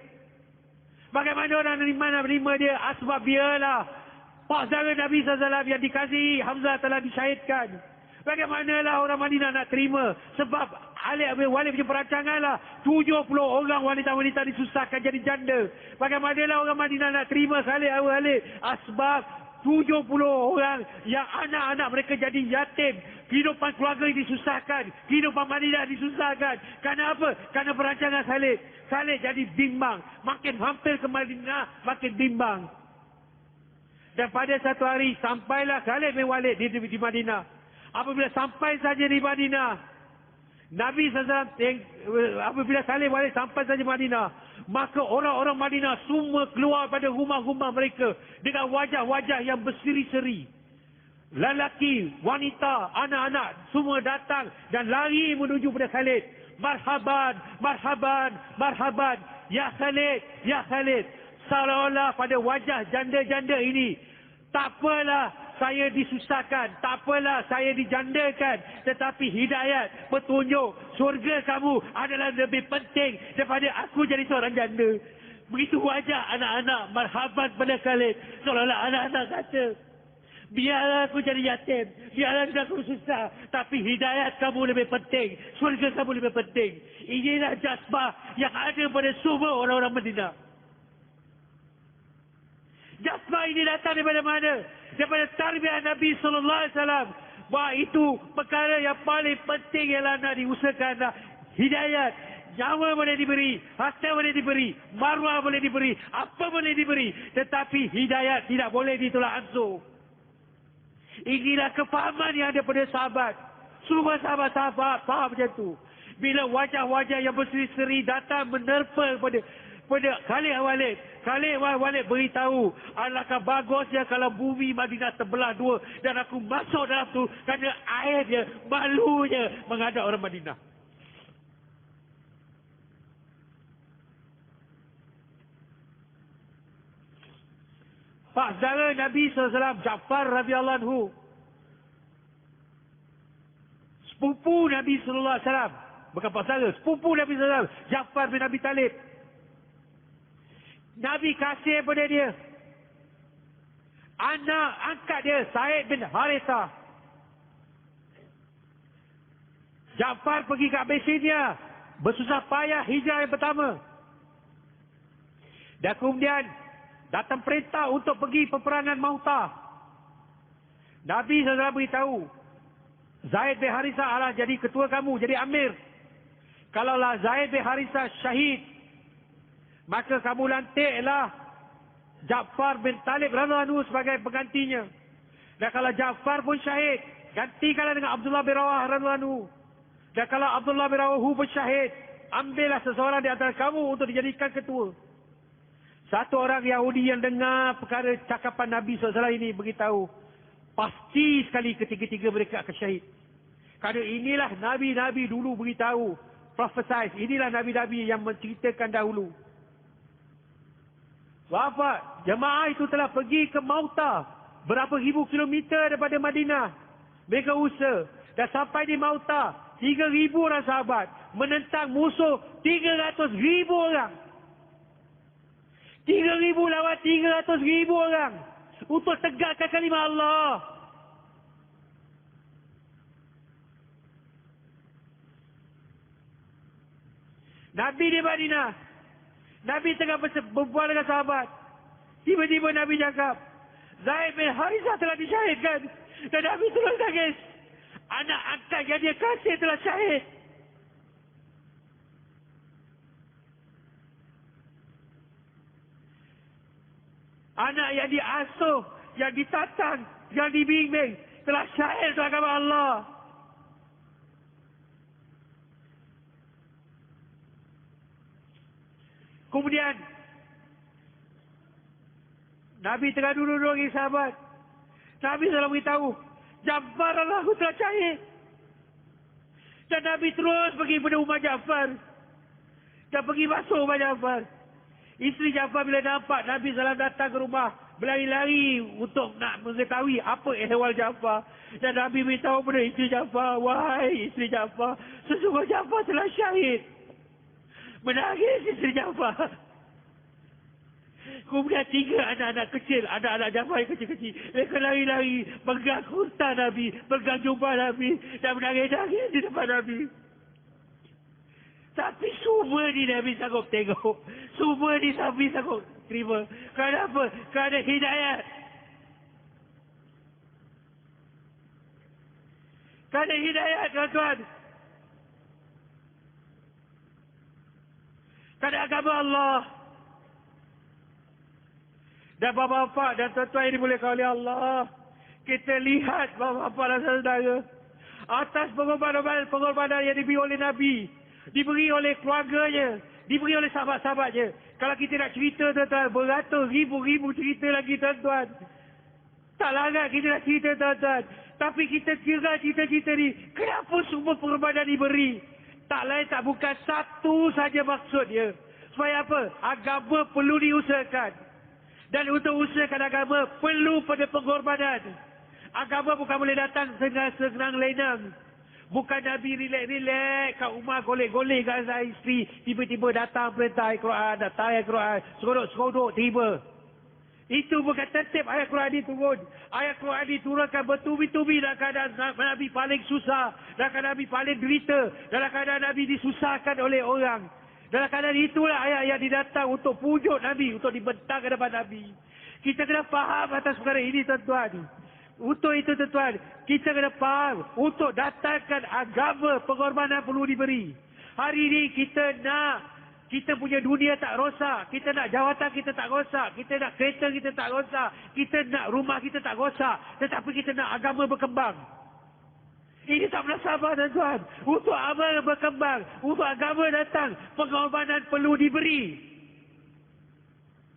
Bagaimana orang nak terima dia? Sebab biarlah pak saudara Nabi SAW yang dikasihi Hamzah telah disyahidkan. Bagaimanalah orang Madinah nak terima? Sebab Khalid bin Walid punya perancangan lah 70 orang wanita-wanita disusahkan jadi janda. Bagaimanalah orang Madinah nak terima Khalid bin Walid? Sebab 70 orang yang anak-anak mereka jadi yatim. Kehidupan keluarga disusahkan. Kehidupan Madinah disusahkan. Kerana apa? Kerana perancangan Khalid. Khalid jadi bimbang. Makin hampir ke Madinah, makin bimbang. Dan pada satu hari, sampailah Khalid bin Walid di Madinah. Apabila sampai saja di Madinah, Nabi SAW, apabila Khalid bin Walid sampai saja Madinah, maka orang-orang Madinah semua keluar pada rumah-rumah mereka dengan wajah-wajah yang berseri-seri. Lelaki, wanita, anak-anak semua datang dan lari menuju pada Khalid. Marhaban, marhaban, marhaban. Ya Khalid, ya Khalid. Seolah-olah pada wajah janda-janda ini, tak apalah saya disusahkan, tak apalah saya dijandakan, tetapi hidayat, petunjuk, surga kamu adalah lebih penting daripada aku jadi seorang janda. Begitu wajah anak-anak marhaban pada Khalid. Seolah-olah anak-anak kata, biarlah aku jadi yatim, biarlah aku susah, tapi hidayat kamu lebih penting, surga kamu lebih penting. Inilah jazbah yang ada pada semua orang-orang Madinah. Jazbah ini datang daripada mana? Daripada tarbiyah Nabi SAW. Bahawa itu perkara yang paling penting ialah nak diusahakan. Hidayat. Nyawa boleh diberi. Harta boleh diberi. Maruah boleh diberi. Apa boleh diberi. Tetapi hidayat tidak boleh ditolak ansur. Inilah kefahaman yang ada pada sahabat. Semua sahabat-sahabat faham macam tu. Bila wajah-wajah yang berseri-seri datang menerpa pada Khalid bin Walid. Khalid bin Walid beritahu, alangkah bagusnya kalau bumi Madinah terbelah dua dan aku masuk dalam tu kerana airnya, malunya menghadap orang Madinah. Pak saudara Nabi SAW, Ja'far radhiyallahu anhu, sepupu Nabi SAW, bukan pak saudara, sepupu Nabi SAW, Ja'far bin Abi Talib. Nabi kasih kepada dia anak angkat dia, Said bin Harithah. Ja'far pergi ke Abyssinia, bersusah payah hijrah yang pertama. Dan kemudian datang perintah untuk pergi peperangan Mautah. Nabi SAW beritahu, Zaid bin Harithah adalah jadi ketua kamu, jadi amir. Kalaulah Zaid bin Harithah syahid, maka kamu lantiklah Ja'far bin Talib radhiyallahu anhu sebagai penggantinya. Dan kalau Ja'far pun syahid, gantikanlah dengan Abdullah bin Rawah radhiyallahu anhu. Dan kalau Abdullah bin Rawah pun syahid, ambillah seseorang di antara kamu untuk dijadikan ketua. Satu orang Yahudi yang dengar perkara cakapan Nabi SAW ini beritahu, pasti sekali ketiga-tiga mereka akan syahid. Kerana inilah Nabi-Nabi dulu beritahu. Prophesize. Inilah Nabi-Nabi yang menceritakan dahulu. Wafat. Jemaah itu telah pergi ke Mauta. Berapa ribu kilometer daripada Madinah. Mereka usaha. Dan sampai di Mauta. 3,000 orang sahabat. Menentang musuh 300,000 orang. 3,000 lawan 300,000 orang. Untuk tegakkan kalimah Allah. Nabi di Madinah. Nabi tengah berbual dengan sahabat. Tiba-tiba Nabi cakap, Zaid bin Harisah telah disyahidkan. Dan Nabi terus nangis. Anak angkat yang dia kasih telah syahid. Anak yang diasuh, yang ditatang, yang dibimbing telah syahid untuk agama Allah. Kemudian Nabi tengah duduk-duduk dengan sahabat. Nabi telah beritahu, Ja'far Allah telah syahid. Dan Nabi terus pergi pada rumah Ja'far. Dan pergi masuk rumah Ja'far. Isteri Ja'far bila nampak Nabi SAW datang ke rumah, berlari-lari untuk nak mengetahui apa ehwal Ja'far. Dan Nabi beritahu kepada isteri Ja'far, wahai isteri Ja'far, sesungguhnya Ja'far telah syahid. Menangis isteri Ja'far. Kemudian 3 anak-anak kecil, anak-anak Ja'far yang kecil-kecil, mereka lari-lari, pegang kurta Nabi, pegang jubah Nabi, dan menangis-nangis di depan Nabi. Tapi semua ni Nabi sanggup tengok. Semua ni Nabi sanggup terima. Kenapa? Kerana hidayat. Kerana hidayat, tuan-tuan. Kerana agama Allah. Dan bapa-bapa dan tuan-tuan yang dimuliakan oleh Allah. Kita lihat bapa-bapa dan saudara. Atas pengorbanan yang diberi oleh Nabi. Diberi oleh keluarganya. Diberi oleh sahabat-sahabatnya. Kalau kita nak cerita tuan-tuan. Beratus ribu cerita lagi tuan-tuan. Tak larat kita nak cerita tuan-tuan. Tapi kita kira cerita-cerita ni. Kenapa semua pengorbanan diberi? Tak lain tak bukan satu saja maksudnya. Supaya apa? Agama perlu diusahakan. Dan untuk usahakan agama perlu pada pengorbanan. Agama bukan boleh datang senang lenang. Bukan Nabi relax kat rumah golek-golek kat isteri. Tiba-tiba datang perintah Al-Quran, datang ayat Al-Quran. Serodok-serodok tiba. Itu bukan tertib ayat Quran diturun. Ayat Quran diturunkan bertubi-tubi dalam keadaan Nabi paling susah. Dalam keadaan Nabi paling derita. Dalam keadaan Nabi disusahkan oleh orang. Dalam keadaan itulah ayat yang didatang untuk pujuk Nabi. Untuk dibentang ke depan Nabi. Kita kena faham atas perkara ini tuan-tuan. Untuk itu tuan-tuan, kita kena faham. Untuk datangkan agama, pengorbanan perlu diberi. Hari ini kita punya dunia tak rosak. Kita nak jawatan kita tak rosak. Kita nak kereta kita tak rosak. Kita nak rumah kita tak rosak. Tetapi kita nak agama berkembang. Ini tak pernah sabar tuan-tuan. Untuk agama berkembang. Untuk agama datang. Pengorbanan perlu diberi.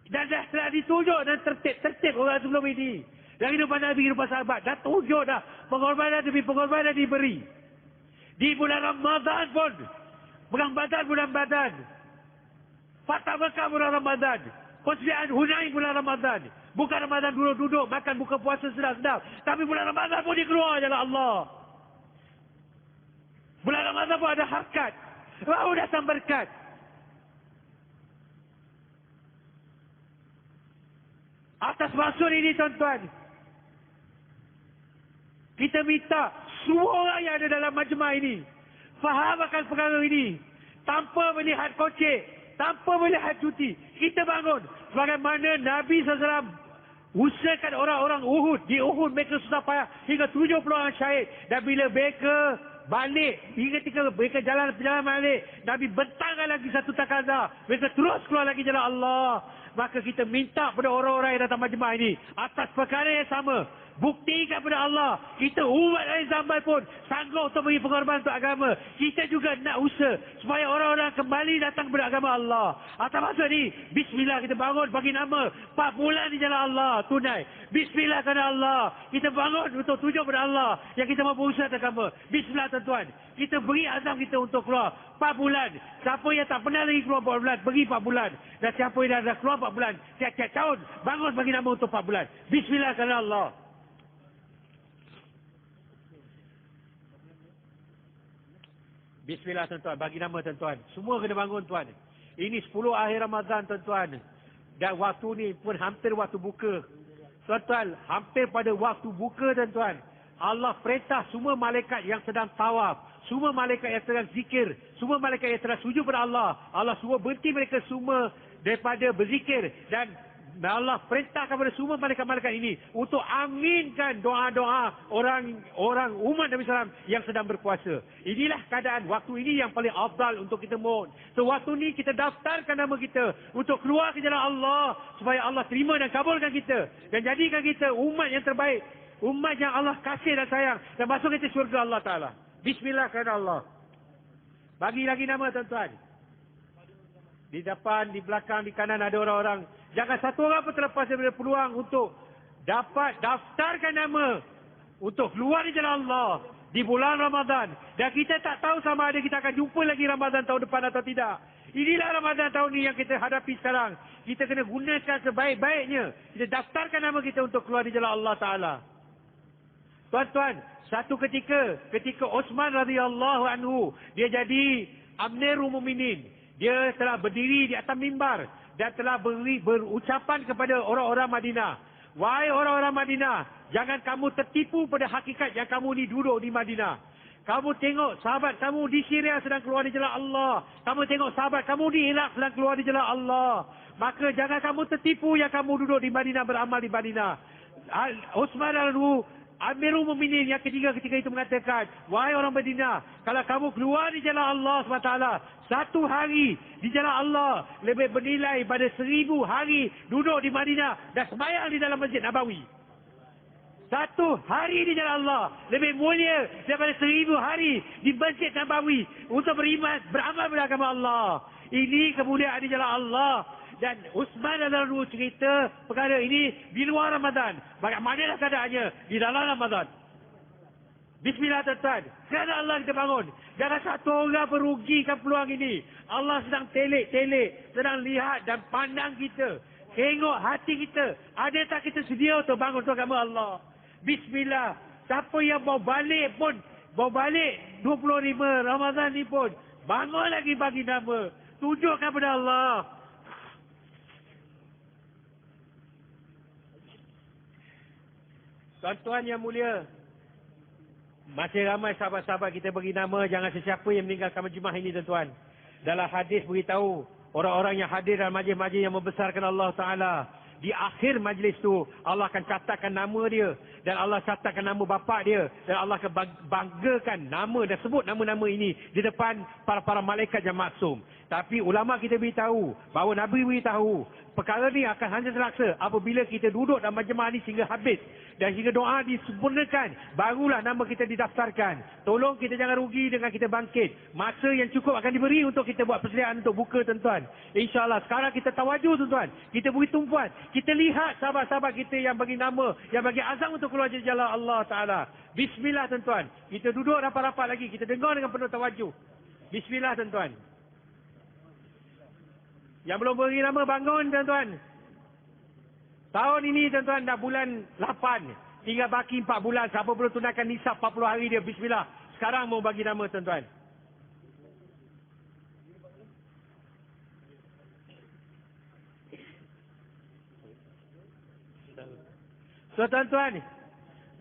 Dan dah telah ditunjuk dan tertib orang sebelum ini. Dari kehidupan Nabi, kehidupan sahabat. Dah tunjuk dah. Pengorbanan demi pengorbanan diberi. Di bulan Ramadan pun. Bulan Ramadan. Fatah Mekah bulan Ramadan. Persediaan Hunain bulan Ramadan. Bukan Ramadan duduk-duduk makan buka puasa sedap-sedap. Tapi bulan Ramadan pun dikeluar jalan Allah. Bulan Ramadan pun ada harkat. Baru datang berkat. Atas maksud ini tuan-tuan. Kita minta semua orang yang ada dalam majmah ini. Faham akan perkara ini. Tanpa melihat kocek. Tanpa melihat cuti. Kita bangun. Bagaimana Nabi SAW usahakan orang-orang Uhud. Di Uhud mereka susah payah. Hingga 70 orang syahid. Dan bila mereka balik. Hingga ketika mereka jalan balik. Nabi bentangkan lagi satu takazah. Mereka terus keluar lagi jalan Allah. Maka kita minta pada orang-orang yang datang majmah ini. Atas perkara yang sama. Buktikan kepada Allah. Kita umat lain zaman pun sanggup untuk beri pengorbanan untuk agama. Kita juga nak usaha supaya orang-orang kembali datang kepada agama Allah. Atas masa ni, bismillah kita bangun bagi nama 4 bulan di jalan Allah tunai. Bismillah kepada Allah. Kita bangun untuk tunjuk kepada Allah yang kita mahu berusaha atas agama. Bismillah tuan-tuan. Kita beri azam kita untuk keluar 4 bulan. Siapa yang tak pernah lagi keluar 4 bulan, beri 4 bulan. Dan siapa yang dah keluar 4 bulan, tiap-tiap tahun, bangun bagi nama untuk 4 bulan. Bismillah kepada Allah. Bismillah tuan-tuan, bagi nama tuan-tuan. Semua kena bangun tuan. Ini 10 akhir Ramadan tuan-tuan. Dan waktu ni pun hampir waktu buka. Tuan-tuan, hampir pada waktu buka tuan-tuan. Allah perintah semua malaikat yang sedang tawaf, semua malaikat yang sedang zikir, semua malaikat yang sedang sujud pada Allah. Allah suruh berhenti mereka semua daripada berzikir. Dan Allah perintahkan kepada semua malaikat-malaikat ini untuk aminkan doa-doa orang umat Nabi SAW yang sedang berpuasa. Inilah keadaan waktu ini yang paling afdal untuk kita mohon. So waktu ini kita daftarkan nama kita untuk keluar ke jalan Allah supaya Allah terima dan kabulkan kita dan jadikan kita umat yang terbaik, umat yang Allah kasih dan sayang dan masuk kita syurga Allah Ta'ala. Bismillah kepada Allah. Bagi lagi nama tuan-tuan. Di depan, di belakang, di kanan ada orang-orang. Jangan satu orang pun terlepas daripada peluang untuk dapat daftarkan nama untuk keluar di jalan Allah di bulan Ramadan. Dan kita tak tahu sama ada kita akan jumpa lagi Ramadan tahun depan atau tidak. Inilah Ramadan tahun ini yang kita hadapi sekarang. Kita kena gunakan sebaik-baiknya. Kita daftarkan nama kita untuk keluar di jalan Allah Ta'ala. Tuan-tuan, satu ketika Osman radhiyallahu anhu, dia jadi Amirul Mukminin. Dia telah berdiri di atas mimbar dan telah berucapan kepada orang-orang Madinah. Wahai orang-orang Madinah, jangan kamu tertipu pada hakikat yang kamu ni duduk di Madinah. Kamu tengok sahabat kamu di Syria sedang keluar di jalan Allah. Kamu tengok sahabat kamu di Iraq sedang keluar di jalan Allah. Maka jangan kamu tertipu yang kamu duduk di Madinah, beramal di Madinah. Utsman Amirul Mukminin yang ketika itu mengatakan, wahai orang Madinah, kalau kamu keluar di jalan Allah SWT, satu hari di jalan Allah lebih bernilai pada 1000 hari duduk di Madinah dan sembahyang di dalam Masjid Nabawi. Satu hari di jalan Allah lebih mulia daripada 1000 hari di Masjid Nabawi untuk beriman, beramal beragama Allah. Ini kemuliaan di jalan Allah. Dan Utsman adalah dua cerita perkara ini di luar Ramadan. Bagaimana keadaannya di dalam Ramadan. Bismillah tuan-tuan. Kerana Allah kita bangun. Jangan satu orang merugikan peluang ini. Allah sedang telik-telik, sedang lihat dan pandang kita. Tengok hati kita. Ada tak kita sedia untuk bangun untuk agama Allah. Bismillah. Siapa yang mau balik pun, mau balik 25 Ramadan ni pun, bangun lagi bagi nama. Tunjukkan kepada Allah. Tuan-tuan yang mulia, masih ramai sahabat-sahabat kita beri nama, jangan sesiapa yang meninggalkan majlis ini tuan-tuan. Dalam hadis beritahu, orang-orang yang hadir dalam majlis-majlis yang membesarkan Allah Ta'ala, di akhir majlis tu Allah akan catatkan nama dia, dan Allah catatkan nama bapa dia, dan Allah akan banggakan nama dan sebut nama-nama ini di depan para malaikat yang maksum. Tapi ulama kita beritahu, bahawa Nabi beritahu, perkara ni akan hanya terlaksa apabila kita duduk dalam majlis ni sehingga habis dan hingga doa disempurnakan, barulah nama kita didaftarkan. Tolong kita jangan rugi dengan kita bangkit. Masa yang cukup akan diberi untuk kita buat persediaan untuk buka tuan-tuan. InsyaAllah sekarang kita tawajuh tuan-tuan. Kita beri tumpuan. Kita lihat sahabat-sahabat kita yang bagi nama, yang bagi azam untuk keluar dari jalan Allah Ta'ala. Bismillah tuan-tuan. Kita duduk rapat-rapat lagi. Kita dengar dengan penuh tawajuh. Bismillah tuan-tuan. Yang belum beri nama bangun tuan-tuan. Tahun ini tuan-tuan dah bulan 8. Tinggal baki 4 bulan. Siapa belum tunaikan nisab 40 hari dia. Bismillah. Sekarang mau bagi nama tuan-tuan. So tuan-tuan,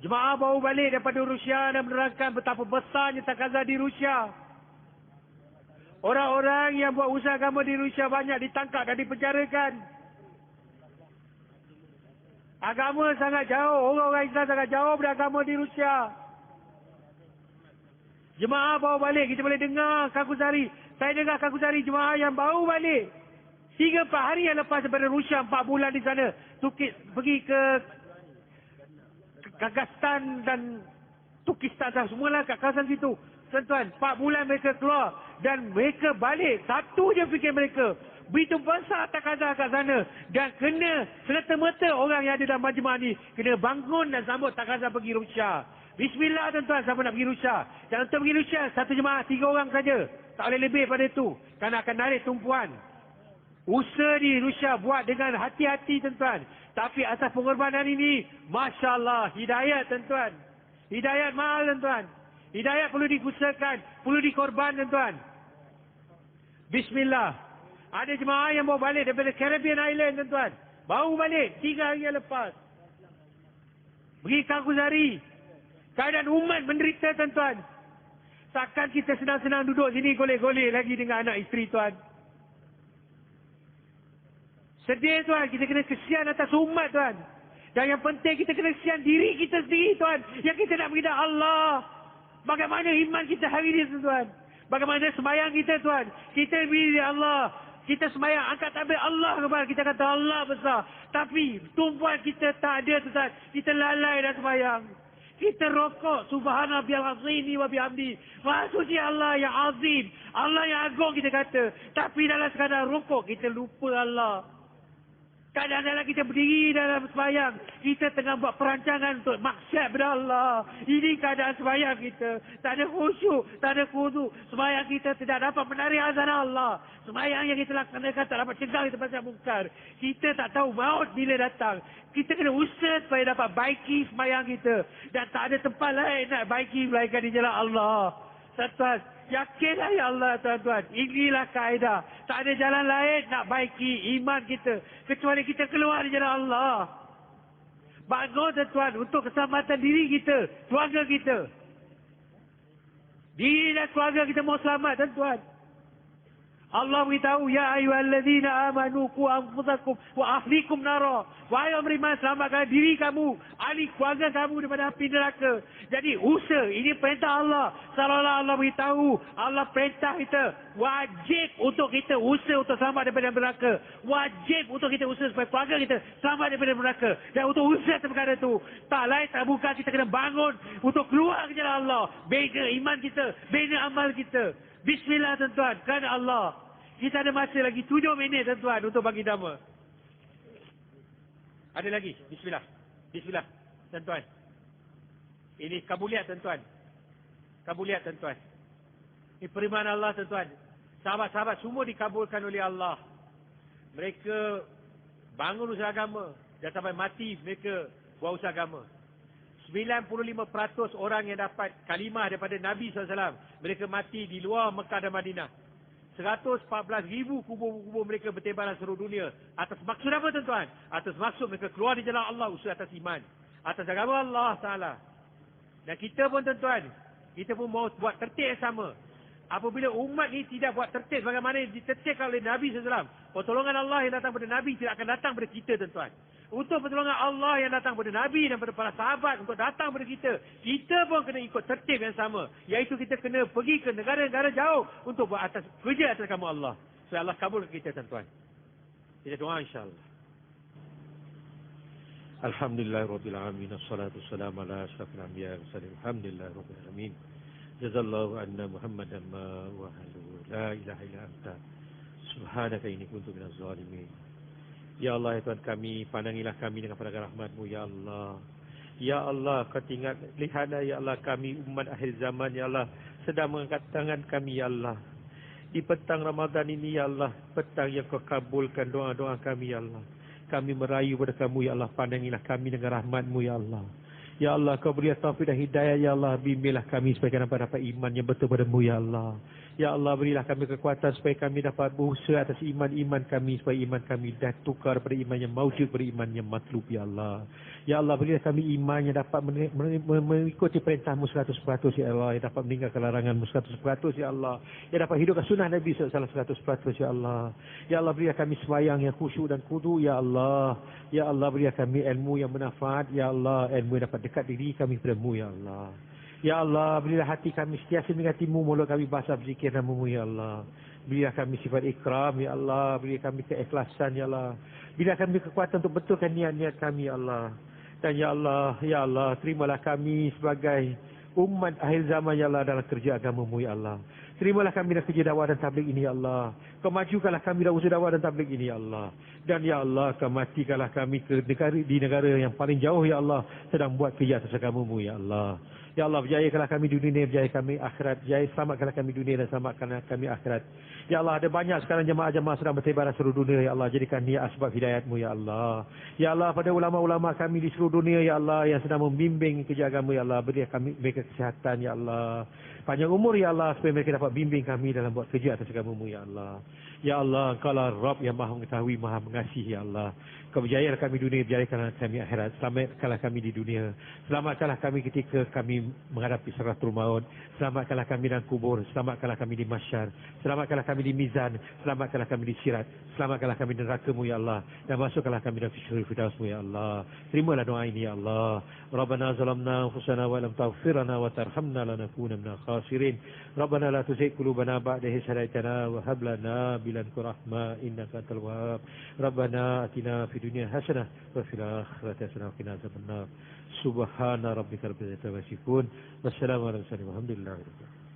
jemaah baru balik daripada Rusia dan menerangkan betapa besarnya takazah di Rusia. Orang-orang yang buat usaha agama di Rusia banyak ditangkap dan dipenjarakan. Agama sangat jauh. Orang-orang Islam sangat jauh dari agama di Rusia. Jemaah baru balik. Kita boleh dengar Kakuzari. Saya dengar Kakuzari jemaah yang baru balik. 3-4 hari yang lepas daripada Rusia, 4 bulan di sana. Pergi ke Kazakhstan dan Turkistan semualah kat kawasan situ. Tuan-tuan, 4 bulan mereka keluar dan mereka balik. Satu je fikir mereka. Begitu besar takaza kat sana dan kena serta-merta orang yang ada dalam majmua ni kena bangun dan sambut takaza pergi Rusia. Bismillah tuan-tuan, siapa nak pergi Rusia? Dan untuk pergi Rusia, satu jemaah 3 orang saja. Tak boleh lebih pada itu. Kerana akan narik tumpuan. Usaha di Rusia buat dengan hati-hati tuan-tuan. Tapi atas pengorbanan ini, Masya Allah, hidayat tuan-tuan. Hidayat mahal tuan-tuan. Hidayat perlu diusahakan, perlu dikorban tuan-tuan. Bismillah. Ada jemaah yang bawa balik daripada Caribbean Island tuan-tuan. Baru balik 3 hari yang lepas. Pergi Kangkusari. Keadaan umat menderita tuan-tuan. Takkan kita senang-senang duduk sini golek-golek lagi dengan anak isteri tuan. Sedih tuan, kita kena kesian atas umat tuan. Dan yang penting kita kena kesian diri kita sendiri tuan. Yang kita nak beritahu Allah. Bagaimana iman kita hari ini tuan. Bagaimana sembahyang kita tuan. Kita beri Allah. Kita sembahyang angkat tabir Allah kepada kita kata Allah besar. Tapi tumpuan kita tak ada tuan. Kita lalai dah sembahyang. Kita rokok subhana biyal azimi wa bihamdi. Maha suci Allah yang azim. Allah yang agung kita kata. Tapi dalam sekadar rokok kita lupa Allah. Kadang-kadang kita berdiri dalam sembahyang. Kita tengah buat perancangan untuk maksiat kepada Allah. Ini keadaan sembahyang kita. Tak ada khusyuk, tak ada khudu. Sembahyang kita tidak dapat menarik azan Allah. Sembahyang yang kita laksanakan tak dapat cegah kita pasal mungkar. Kita tak tahu maut bila datang. Kita kena usaha supaya dapat baiki sembahyang kita. Dan tak ada tempat lain nak baiki melainkan di jalan Allah. Tuan-tuan, yakinlah ya Allah tuan-tuan. Inilah kaedah. Tak ada jalan lain nak baiki iman kita. Kecuali kita keluar di jalan Allah. Bangun tuan-tuan untuk keselamatan diri kita. Keluarga kita. Diri dan keluarga kita mau selamat tuan-tuan. Allah beritahu, ya ayyuhallazina amanu qu anfusakum wa ahlikum nara. Wahai orang beriman, selamatkan diri kamu, ahli keluarga kamu daripada api neraka. Jadi usaha, ini perintah Allah. Seolah-olah Allah beritahu, Allah perintah kita, wajib untuk kita usaha untuk selamat daripada neraka. Wajib untuk kita usaha supaya keluarga kita selamat daripada neraka. Dan untuk usaha perkara itu, tak lain tak bukan kita kena bangun untuk keluar ke jalan Allah. Bina iman kita, bina amal kita. Bismillah tuan-tuan, kerana Allah. Kita ada masa lagi 7 minit tuan-tuan untuk bagi nama. Ada lagi, bismillah. Bismillah tuan-tuan. Ini kabuliat tuan-tuan. Kabuliat tuan-tuan. Ini periman Allah tuan-tuan. Sahabat-sahabat semua dikabulkan oleh Allah. Mereka bangun usaha agama. Dan sampai mati mereka buat usaha agama. 95% orang yang dapat kalimah daripada Nabi SAW. Mereka mati di luar Mekah dan Madinah. 114,000 kubur-kubur mereka bertebaran seluruh dunia. Atas maksud apa tuan-tuan? Atas maksud mereka keluar di jalan Allah, usaha atas iman. Atas agama Allah Ta'ala. Dan kita pun tuan-tuan, kita pun mau buat tertib yang sama. Apabila umat ni tidak buat tertib bagaimana ditertibkan oleh Nabi SAW. Pertolongan Allah yang datang pada Nabi tidak akan datang pada kita tuan-tuan. Untuk pertolongan Allah yang datang pada Nabi dan pada para sahabat untuk datang pada kita. Kita pun kena ikut tertib yang sama. Iaitu kita kena pergi ke negara-negara jauh untuk buat kerja atas agama Allah. Supaya Allah kabulkan kita tuan-tuan. Kita doa insyaAllah. Alhamdulillahirrabbilalamin. Assalatu wassalamu ala asyrafil anbiya wal mursalin. Alhamdulillahirrabbilalamin. Jazallahu anna Muhammadan ma wa halu. La ilaha illa anta. Subhanaka inni kuntu minaz zalimin. Ya Allah, ya Tuhan kami, pandangilah kami dengan pandangan rahmat-Mu, Ya Allah. Ya Allah, kau lihatlah, Ya Allah, kami umat akhir zaman, Ya Allah, sedang mengangkat tangan kami, Ya Allah. Di petang Ramadan ini, Ya Allah, petang yang kau kabulkan doa-doa kami, Ya Allah. Kami merayu kepada kamu, Ya Allah, pandangilah kami dengan rahmat-Mu, Ya Allah. Ya Allah, kau beri taufik dan hidayah, Ya Allah, bimbinglah kami supaya kami dapat iman yang betul padamu, Ya Allah. Ya Allah, berilah kami kekuatan supaya kami dapat berusaha atas iman-iman kami, supaya iman kami dah tukar pada iman yang maujud, pada iman yang matlub, Ya Allah. Ya Allah, berilah kami iman yang dapat mengikuti perintahmu 100%, Ya Allah. Yang dapat meninggalkan laranganmu 100%, Ya Allah. Yang dapat hidupkan sunnah Nabi SAW 100%, Ya Allah. Ya Allah, berilah kami sembahyang yang khusyuk dan kudu, Ya Allah. Ya Allah, berilah kami ilmu yang bermanfaat, Ya Allah. Ilmu yang dapat dekat diri kami padamu, Ya Allah. Ya Allah, berilah hati kami sentiasa mengingatimu, mulut kami bahasa berzikir namamu, Ya Allah. Berilah kami sifat ikram, Ya Allah. Berilah kami keikhlasan, Ya Allah. Berilah kami kekuatan untuk betulkan niat-niat kami, Ya Allah. Dan ya Allah, terimalah kami sebagai umat akhir zaman ya Allah dalam kerja agama-Mu ya Allah. Terimalah kami dalam kerja dakwah dan tabligh ini ya Allah. Kau majukanlah kami dalam usaha dakwah dan tabligh ini ya Allah. Dan ya Allah, kau matikanlah kami di negara yang paling jauh ya Allah, sedang buat kerja atas agama-Mu ya Allah. Ya Allah, berjayakanlah kami dunia, berjaya kami akhirat. Selamatkanlah kami dunia dan selamatkanlah kami akhirat. Ya Allah, ada banyak sekarang jemaah-jemaah sedang bertebaran seluruh dunia ya Allah. Jadikan dia asbab hidayat-Mu ya Allah. Ya Allah, pada ulama-ulama kami di seluruh dunia ya Allah yang sedang membimbing kerja agama ya Allah, beri kami mereka kesihatan ya Allah. Panjang umur ya Allah supaya mereka dapat bimbing kami dalam buat kerja atas agama-Mu ya Allah. Ya Allah, Engkaulah Rabb yang Maha mengetahui, Maha mengasihi ya Allah. Kau berjayalah kami dunia, berjayakanlah kami akhirat. Selamatkanlah kami di dunia. Selamatkanlah kami ketika kami menghadapi siratul maut. Selamatkanlah kami dalam kubur. Selamatkanlah kami di mahsyar. Selamatkanlah kami di mizan. Selamatkanlah kami di sirat. Selamatkanlah kami di neraka-Mu ya Allah. Dan masukkanlah kami dalam firdaus-Mu ya Allah. Terimalah doa ini ya Allah. Rabbana zalamna anfusana wa lam taghfir lana wa tarhamna lanakunanna minal khasirin. Rabbana la tuzigh qulubana ba'da idh hadaytana wa hab lana min ladunka rahmah innaka antal wahhab. Rabbana atina fid dunya hasanah wa fil akhirati hasanah wa qina adzabannar. Subhana rabbika rabbil izzati amma yasifun. Wassalamu ala mursalin walhamdulillahi rabbil alamin.